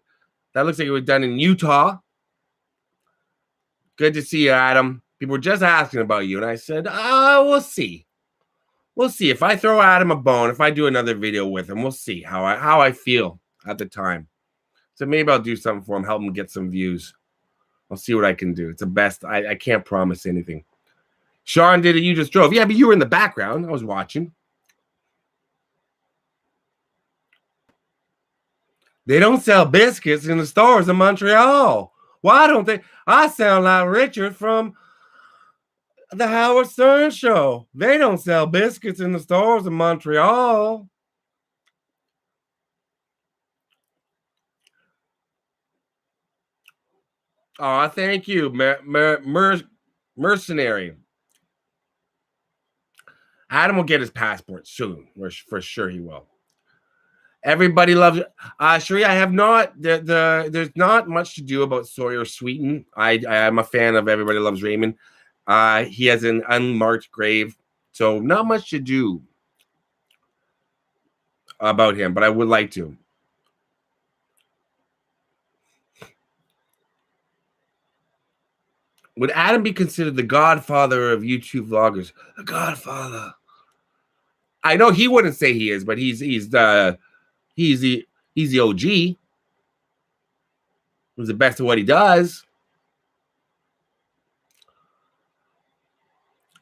That looks like it was done in Utah. Good to see you, Adam. People were just asking about you. And I said, we'll see. We'll see. If I throw Adam a bone, if I do another video with him, we'll see how I feel at the time. So maybe I'll do something for him, help him get some views. I'll see what I can do. It's the best. I can't promise anything. Sean did it. You just drove. Yeah, but you were in the background. I was watching. They don't sell biscuits in the stores in Montreal. Why don't they? I sound like Richard from the Howard Stern Show. They don't sell biscuits in the stores in Montreal. Oh, thank you, mercenary. Adam will get his passport soon. For sure he will. Everybody loves Sheree. I have not. There's not much to do about Sawyer Sweeten. I'm a fan of Everybody Loves Raymond. He has an unmarked grave, so not much to do about him. But I would like to. Would Adam be considered the godfather of YouTube vloggers? The godfather. I know he wouldn't say he is, but he's the OG. He's the best at what he does.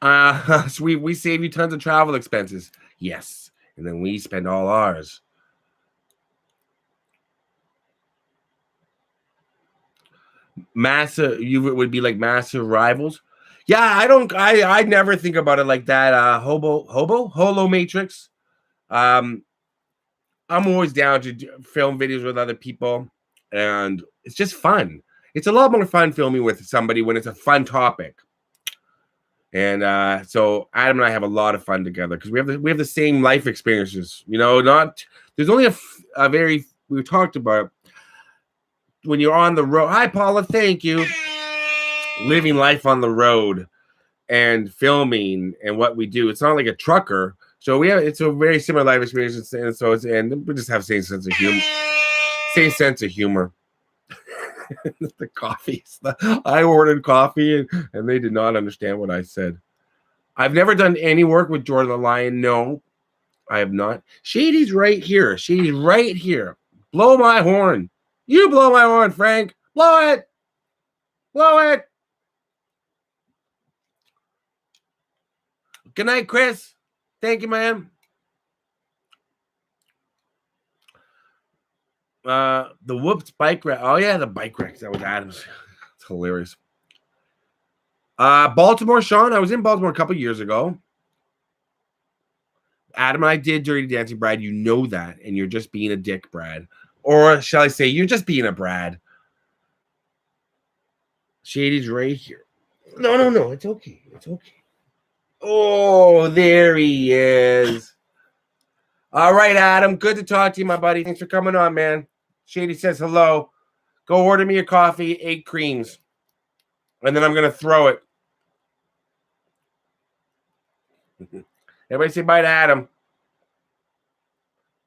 So we save you tons of travel expenses. Yes. And then we spend all ours. Massive, you would be like massive rivals. Yeah, I never think about it like that. Holo Matrix. I'm always down to film videos with other people, and it's just fun. It's a lot more fun filming with somebody when it's a fun topic. And so Adam and I have a lot of fun together because we have the same life experiences. You know, there's only a very, we talked about when you're on the road. Hi, Paula. Thank you. Living life on the road and filming and what we do. It's not like a trucker. So it's a very similar life experience. And so and we just have the same sense of humor. Same sense of humor. The coffee. I ordered coffee and they did not understand what I said. I've never done any work with Jordan the Lion. No, I have not. Shady's right here. Shady's right here. Blow my horn. You blow my horn, Frank. Blow it. Blow it. Good night, Chris. Thank you, man. The whooped bike rack. Oh, yeah, the bike racks. That was Adam's. It's hilarious. Baltimore, Sean. I was in Baltimore a couple years ago. Adam and I did Dirty Dancing, Brad. You know that. And you're just being a dick, Brad. Or shall I say, you're just being a Brad. Shady's right here. No. It's okay. It's okay. Oh, there he is. All right, Adam. Good to talk to you, my buddy. Thanks for coming on, man. Shady says hello. Go order me a coffee, 8 creams. And then I'm going to throw it. Everybody say bye to Adam.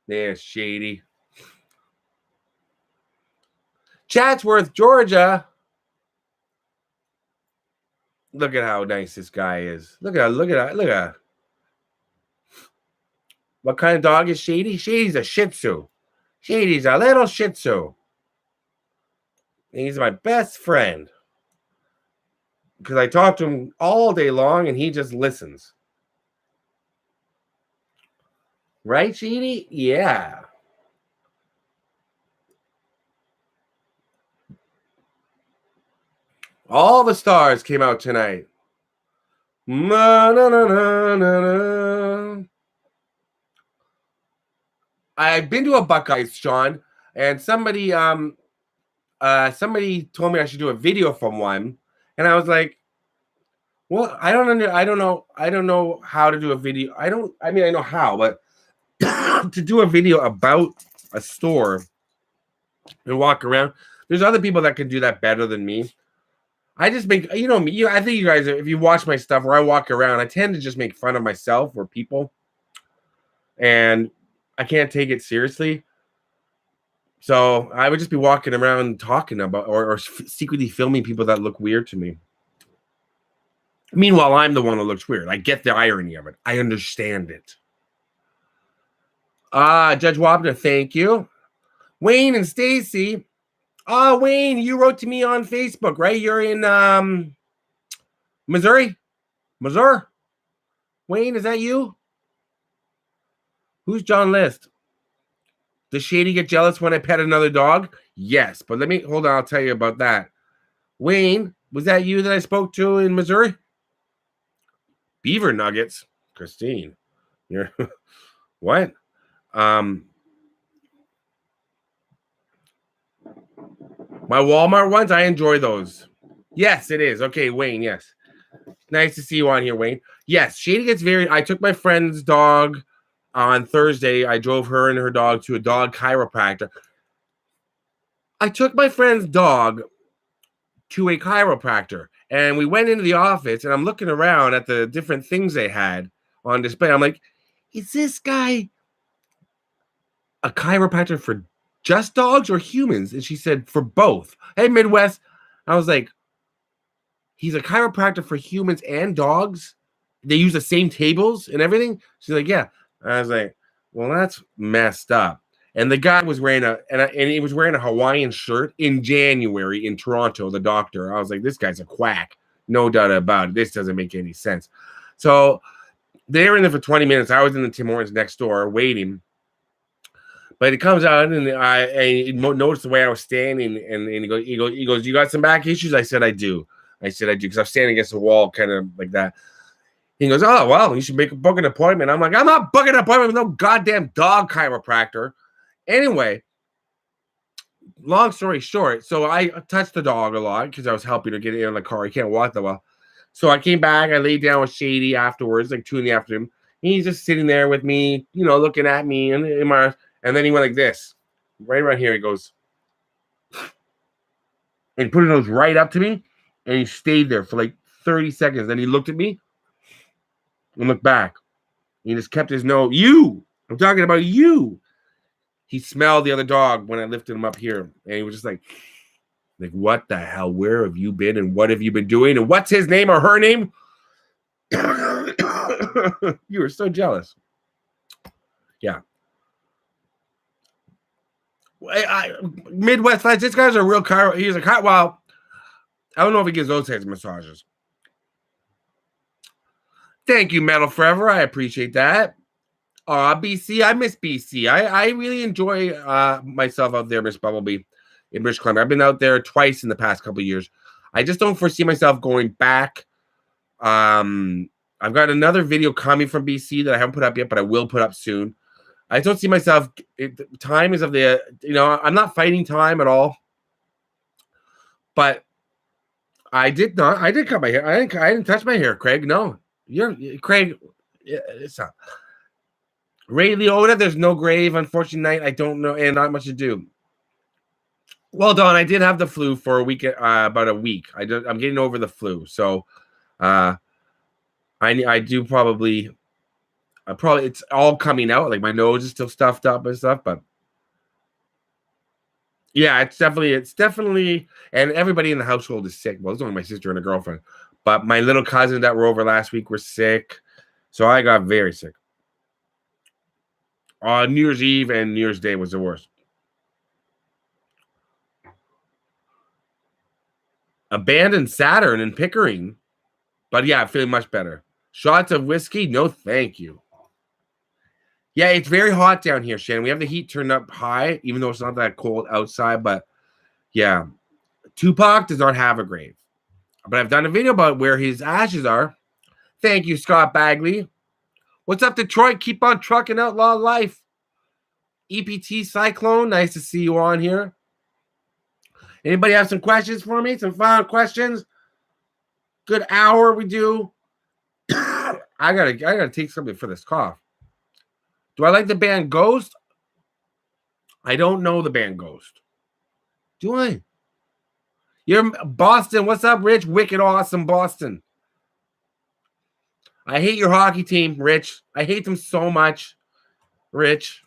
There's Shady. Chatsworth, Georgia. Look at how nice this guy is. Look at her. What kind of dog is Shady? Shady's a Shih Tzu. Shady's a little Shih Tzu. He's my best friend. because I talk to him all day long and he just listens. Right, Sheedy? Yeah. All the stars came out tonight. Na, na, na, na, na, na. I've been to a Buckeyes, Sean, and somebody told me I should do a video from one, and I was like, well, I don't know how to do a video. I know how, but to do a video about a store and walk around, there's other people that can do that better than me. I just make, you know me, I think you guys, if you watch my stuff where I walk around, I tend to just make fun of myself or people, and I can't take it seriously. So I would just be walking around talking about or secretly filming people that look weird to me. Meanwhile, I'm the one that looks weird. I get the irony of it. I understand it. Judge Wapner, thank you. Wayne and Stacy. Wayne, you wrote to me on Facebook, right? You're in Missouri? Wayne, is that you? Who's John List? Does Shady get jealous when I pet another dog? Yes, but hold on, I'll tell you about that. Wayne, was that you that I spoke to in Missouri? Beaver Nuggets? Christine, you're what? My Walmart ones, I enjoy those. Yes, it is. Okay, Wayne, yes. Nice to see you on here, Wayne. Yes, Shady gets I took my friend's dog on Thursday. I drove her and her dog to a dog chiropractor. I took my friend's dog to a chiropractor, and we went into the office, and I'm looking around at the different things they had on display. I'm like, is this guy a chiropractor for just dogs or humans? And she said, for both. Hey, Midwest. I was like, he's a chiropractor for humans and dogs? They use the same tables and everything? She's like, yeah. I was like, well, that's messed up. And the guy was wearing he was wearing a Hawaiian shirt in January in Toronto, the doctor. I was like, this guy's a quack. No doubt about it. This doesn't make any sense. So they were in there for 20 minutes. I was in the Tim Hortons next door waiting. But it comes out, and I noticed the way I was standing, and he goes, you got some back issues? I said, I do. Because I was standing against the wall, kind of like that. He goes, oh, well, you should book an appointment. I'm like, I'm not booking an appointment with no goddamn dog chiropractor. Anyway, long story short, so I touched the dog a lot because I was helping her get in the car. He can't walk that well. So I came back. I laid down with Shady afterwards, like 2 in the afternoon. He's just sitting there with me, looking at me. And then he went like this. Right around here, he goes. And he put his nose right up to me. And he stayed there for like 30 seconds. Then he looked at me and looked back. He just kept his nose. You! I'm talking about you! He smelled the other dog when I lifted him up here. And he was just like, what the hell? Where have you been? And what have you been doing? And what's his name or her name? You were so jealous. Yeah. Midwest Flash, this guy's a real car. He's a car. Well, I don't know if he gives those types of massages. Thank you, Metal Forever. I appreciate that. BC, I miss BC. I really enjoy myself out there, Miss Bumblebee, in British Columbia. I've been out there twice in the past couple of years. I just don't foresee myself going back. I've got another video coming from BC that I haven't put up yet, but I will put up soon. I don't see myself. Time is of the, I'm not fighting time at all. But I did cut my hair. I didn't touch my hair, Craig. No, Craig. It's not. Ray Liotta, there's no grave, unfortunately, night. I don't know, and not much to do. Well, Don, I did have the flu for a week, about a week. I'm getting over the flu, so I do probably it's all coming out. Like my nose is still stuffed up and stuff, but yeah, it's definitely, and everybody in the household is sick. Well, it's only my sister and a girlfriend, but my little cousins that were over last week were sick, so I got very sick. New Year's Eve and New Year's Day was the worst. Abandoned Saturn in Pickering. But yeah, I'm feeling much better. Shots of whiskey? No, thank you. Yeah, it's very hot down here, Shannon. We have the heat turned up high, even though it's not that cold outside. But yeah, Tupac does not have a grave. But I've done a video about where his ashes are. Thank you, Scott Bagley. What's up, Detroit? Keep on trucking, outlaw life. EPT Cyclone, nice to see you on here. Anybody have some questions for me? Some final questions? Good hour we do. I gotta take something for this cough. Do I like the band Ghost? I don't know the band Ghost. Do I? You're Boston. What's up, Rich? Wicked awesome, Boston. I hate your hockey team, Rich. I hate them so much, Rich.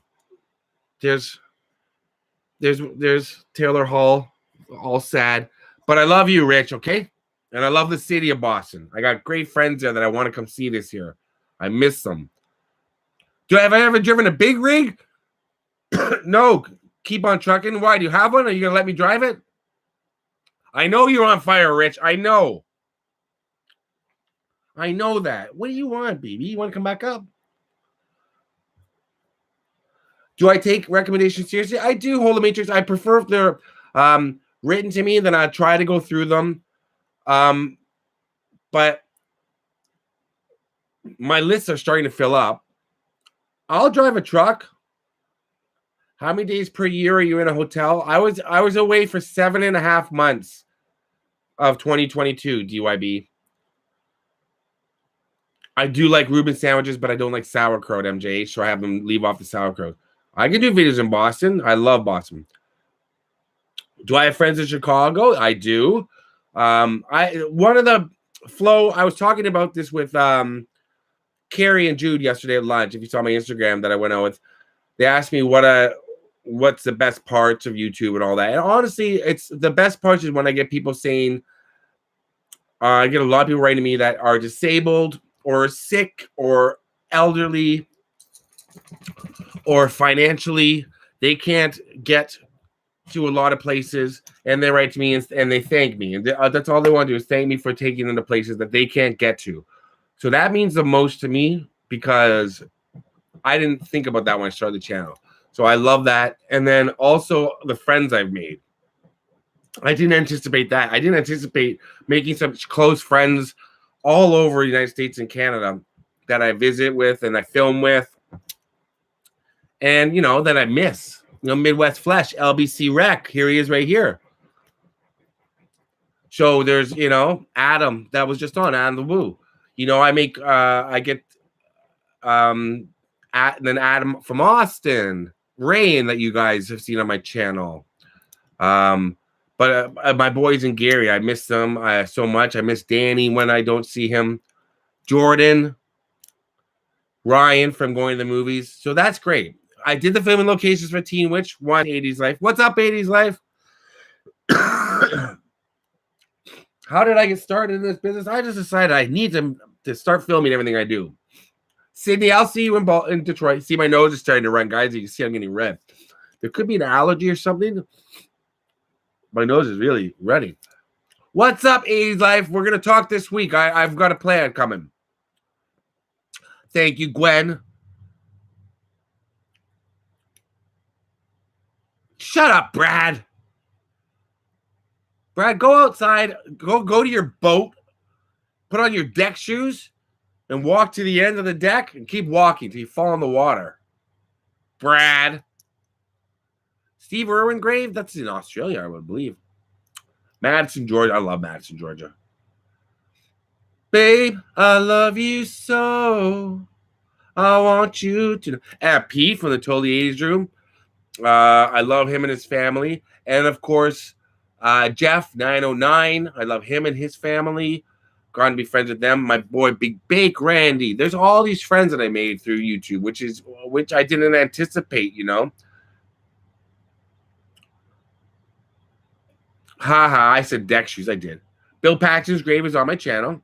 There's Taylor Hall, all sad. But I love you, Rich, okay? And I love the city of Boston. I got great friends there that I want to come see this year. I miss them. Have I ever driven a big rig? No. Keep on trucking. Why? Do you have one? Are you going to let me drive it? I know you're on fire, Rich. I know. I know that. What do you want, baby? You want to come back up? Do I take recommendations seriously? I do, Holy Matrix. I prefer if they're written to me, then I try to go through them. But my lists are starting to fill up. I'll drive a truck. How many days per year are you in a hotel? I was away for 7.5 months of 2022, DYB. I do like Reuben sandwiches, but I don't like sauerkraut, MJ, so I have them leave off the sauerkraut. I can do videos in Boston. I love Boston. Do I have friends in Chicago? I do. One of the Flo, I was talking about this with Carrie and Jude yesterday at lunch. If you saw my Instagram that I went out with, they asked me what's the best parts of YouTube and all that. And honestly, it's the best parts is when I get people saying, I get a lot of people writing to me that are disabled or sick or elderly or financially, they can't get to a lot of places, and they write to me and they thank me. And that's all they want to do is thank me for taking them to places that they can't get to. So that means the most to me because I didn't think about that when I started the channel. So I love that. And then also the friends I've made. I didn't anticipate that. I didn't anticipate making such close friends all over the United States and Canada that I visit with and I film with. And, that I miss. Midwest Flesh, LBC Rec. Here he is right here. So there's, Adam that was just on Adam the Woo. I get then Adam from Austin, Rain that you guys have seen on my channel. But my boys in Gary, I miss them so much. I miss Danny when I don't see him. Jordan, Ryan from going to the movies. So that's great. I did the filming locations for Teen Witch, 80s Life. What's up, 80s Life? How did I get started in this business? I just decided I need to start filming everything I do. Sydney, I'll see you in Detroit. See, my nose is starting to run, guys. You can see I'm getting red. There could be an allergy or something. My nose is really running. What's up, 80s Life? We're going to talk this week. I've got a plan coming. Thank you, Gwen. Shut up, Brad. Brad, go outside. Go to your boat. Put on your deck shoes and walk to the end of the deck and keep walking till you fall in the water. Brad. Steve Irwin grave? That's in Australia, I would believe. Madison, Georgia. I love Madison, Georgia. Babe, I love you so. I want you to know. Pete from the Totally 80s Room. I love him and his family. And, of course, Jeff, 909. I love him and his family. Going to be friends with them. My boy, Big Bake Randy. There's all these friends that I made through YouTube, which I didn't anticipate, Haha, I said deck shoes. I did. Bill Paxton's grave is on my channel.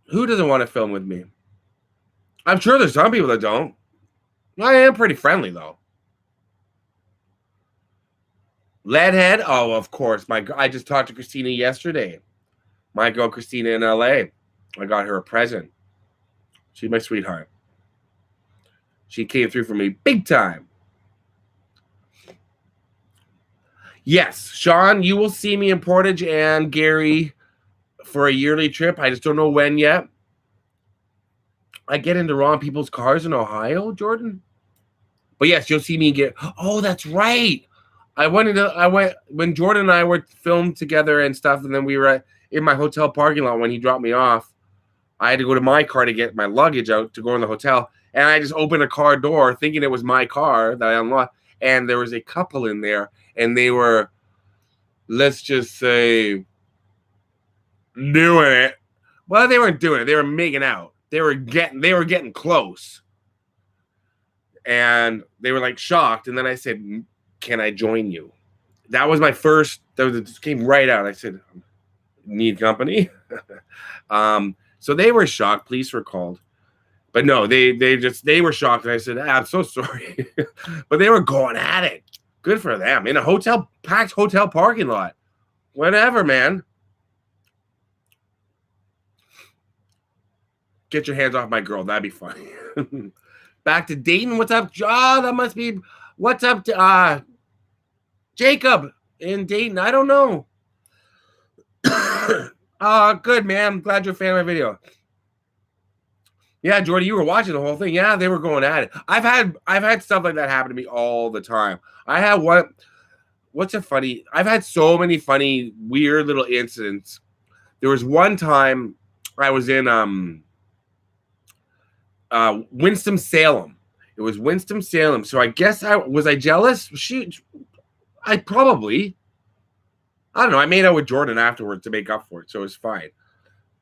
Who doesn't want to film with me? I'm sure there's some people that don't. I am pretty friendly, though. Leadhead? Oh, of course. I just talked to Christina yesterday. My girl Christina in LA. I got her a present. She's my sweetheart. She came through for me big time. Yes, Sean, you will see me in Portage and Gary for a yearly trip. I just don't know when yet. I get into wrong people's cars in Ohio, Jordan. But yes, you'll see me get. Oh, that's right. I went when Jordan and I were filmed together and stuff, and then we were in my hotel parking lot when he dropped me off. I had to go to my car to get my luggage out to go in the hotel, and I just opened a car door thinking it was my car that I unlocked, and there was a couple in there, and they were, let's just say, doing it. Well, they weren't doing it; they were making out. They were getting close, and they were like shocked. And then I said, "Can I join you?" That was my first. That came right out. I said, "Need company?" So they were shocked. Police were called, but no, they were shocked. And I said, "I'm so sorry," but they were going at it. Good for them in a packed hotel parking lot. Whatever, man. Get your hands off my girl. That'd be funny. Back to Dayton. What's up? That must be. What's up to Jacob in Dayton? I don't know. Good, man. I'm glad you're a fan of my video. Yeah, Jordy, you were watching the whole thing. Yeah, they were going at it. I've had stuff like that happen to me all the time. I have what's a funny? I've had so many funny, weird little incidents. There was one time I was in Winston-Salem. It was Winston-Salem. So I guess I jealous? I don't know. I made out with Jordan afterwards to make up for it, so it was fine.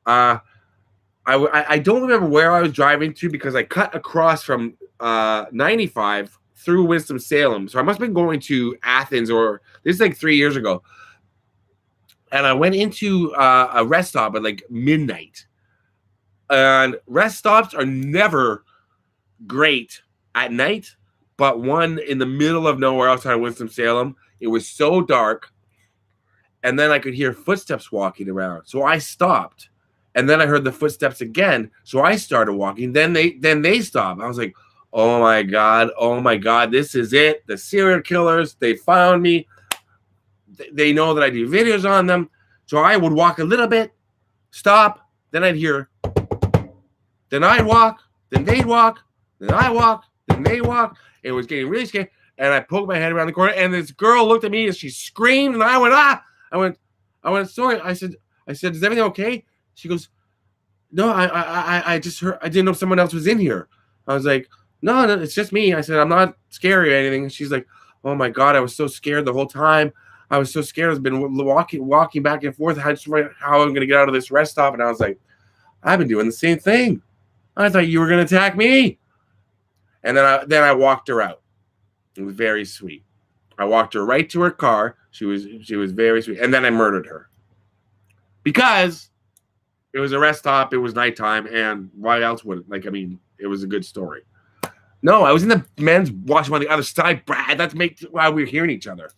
I don't remember where I was driving to because I cut across from 95 through Winston-Salem. So I must have been going to Athens, or this is like 3 years ago. And I went into a rest stop at like midnight. And rest stops are never great at night, but one in the middle of nowhere outside of Winston-Salem, it was so dark. And then I could hear footsteps walking around. So I stopped. And then I heard the footsteps again. So I started walking. Then they stopped. I was like, oh my God, this is it. The serial killers, they found me. They know that I do videos on them. So I would walk a little bit, stop, then I'd hear, then I'd walk, then they'd walk, then I walk, then they walk. It was getting really scary. And I poked my head around the corner, and this girl looked at me and she screamed, and I went, ah! I went, sorry. I said, is everything okay? She goes, no, I just heard, I didn't know someone else was in here. I was like, no, it's just me. I said, I'm not scary or anything. And she's like, oh my God, I was so scared the whole time. I was so scared. I've been walking back and forth. How I'm going to get out of this rest stop. And I was like, I've been doing the same thing. I thought you were going to attack me. And then I walked her out. It was very sweet. I walked her right to her car. She was very sweet. And then I murdered her. Because it was a rest stop, it was nighttime, and why else would it? Like, I mean, it was a good story. No, I was in the men's washroom on the other side, Brad. That's why we were hearing each other.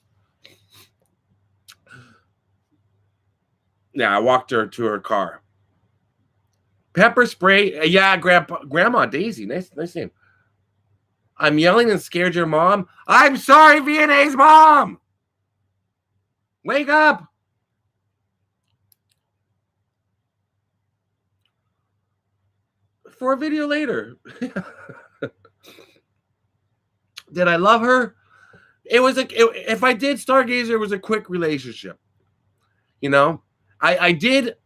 Yeah, I walked her to her car. Pepper spray. Yeah, Grandma Daisy. Nice name. I'm yelling and scared your mom. I'm sorry, VNA's mom. Wake up. For a video later. Did I love her? It was if I did Stargazer, it was a quick relationship. You know, I did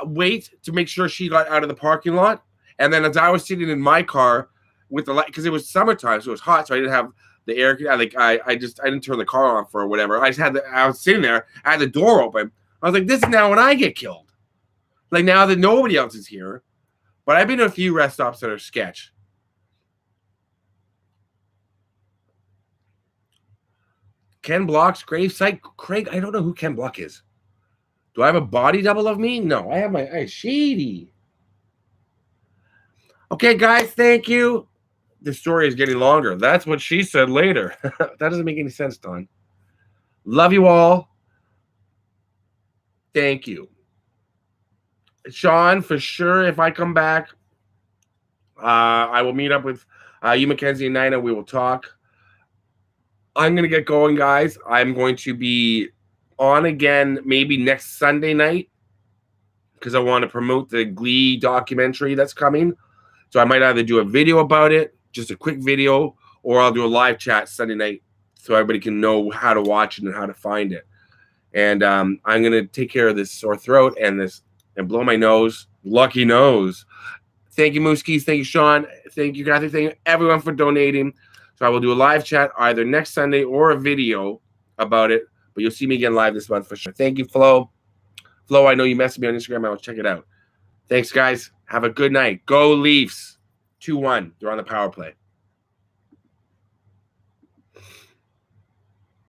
wait to make sure she got out of the parking lot, and then as I was sitting in my car with the light, because it was summertime, so it was hot, so I didn't have the air. I didn't turn the car on for whatever. I was sitting there, I had the door open. I was like, this is now when I get killed. Like now that nobody else is here. But I've been to a few rest stops that are sketch. Ken Block's gravesite. Craig, I don't know who Ken Block is. Do I have a body double of me? No, I have Shady. Okay, guys, thank you. The story is getting longer. That's what she said later. That doesn't make any sense, Don. Love you all. Thank you. Sean, for sure, if I come back, I will meet up with you, Mackenzie, and Nina. We will talk. I'm going to get going, guys. I'm going to be on again maybe next Sunday night because I want to promote the Glee documentary that's coming. So I might either do a video about it, just a quick video, or I'll do a live chat Sunday night so everybody can know how to watch it and how to find it. And I'm going to take care of this sore throat and blow my nose. Lucky nose. Thank you, Mooskies. Thank you, Sean. Thank you, Kathy. Thank you, everyone, for donating. So I will do a live chat either next Sunday or a video about it. But you'll see me again live this month for sure. Thank you, Flo. Flo, I know you messaged me on Instagram. I will check it out. Thanks, guys. Have a good night. Go Leafs. 2-1. They're on the power play.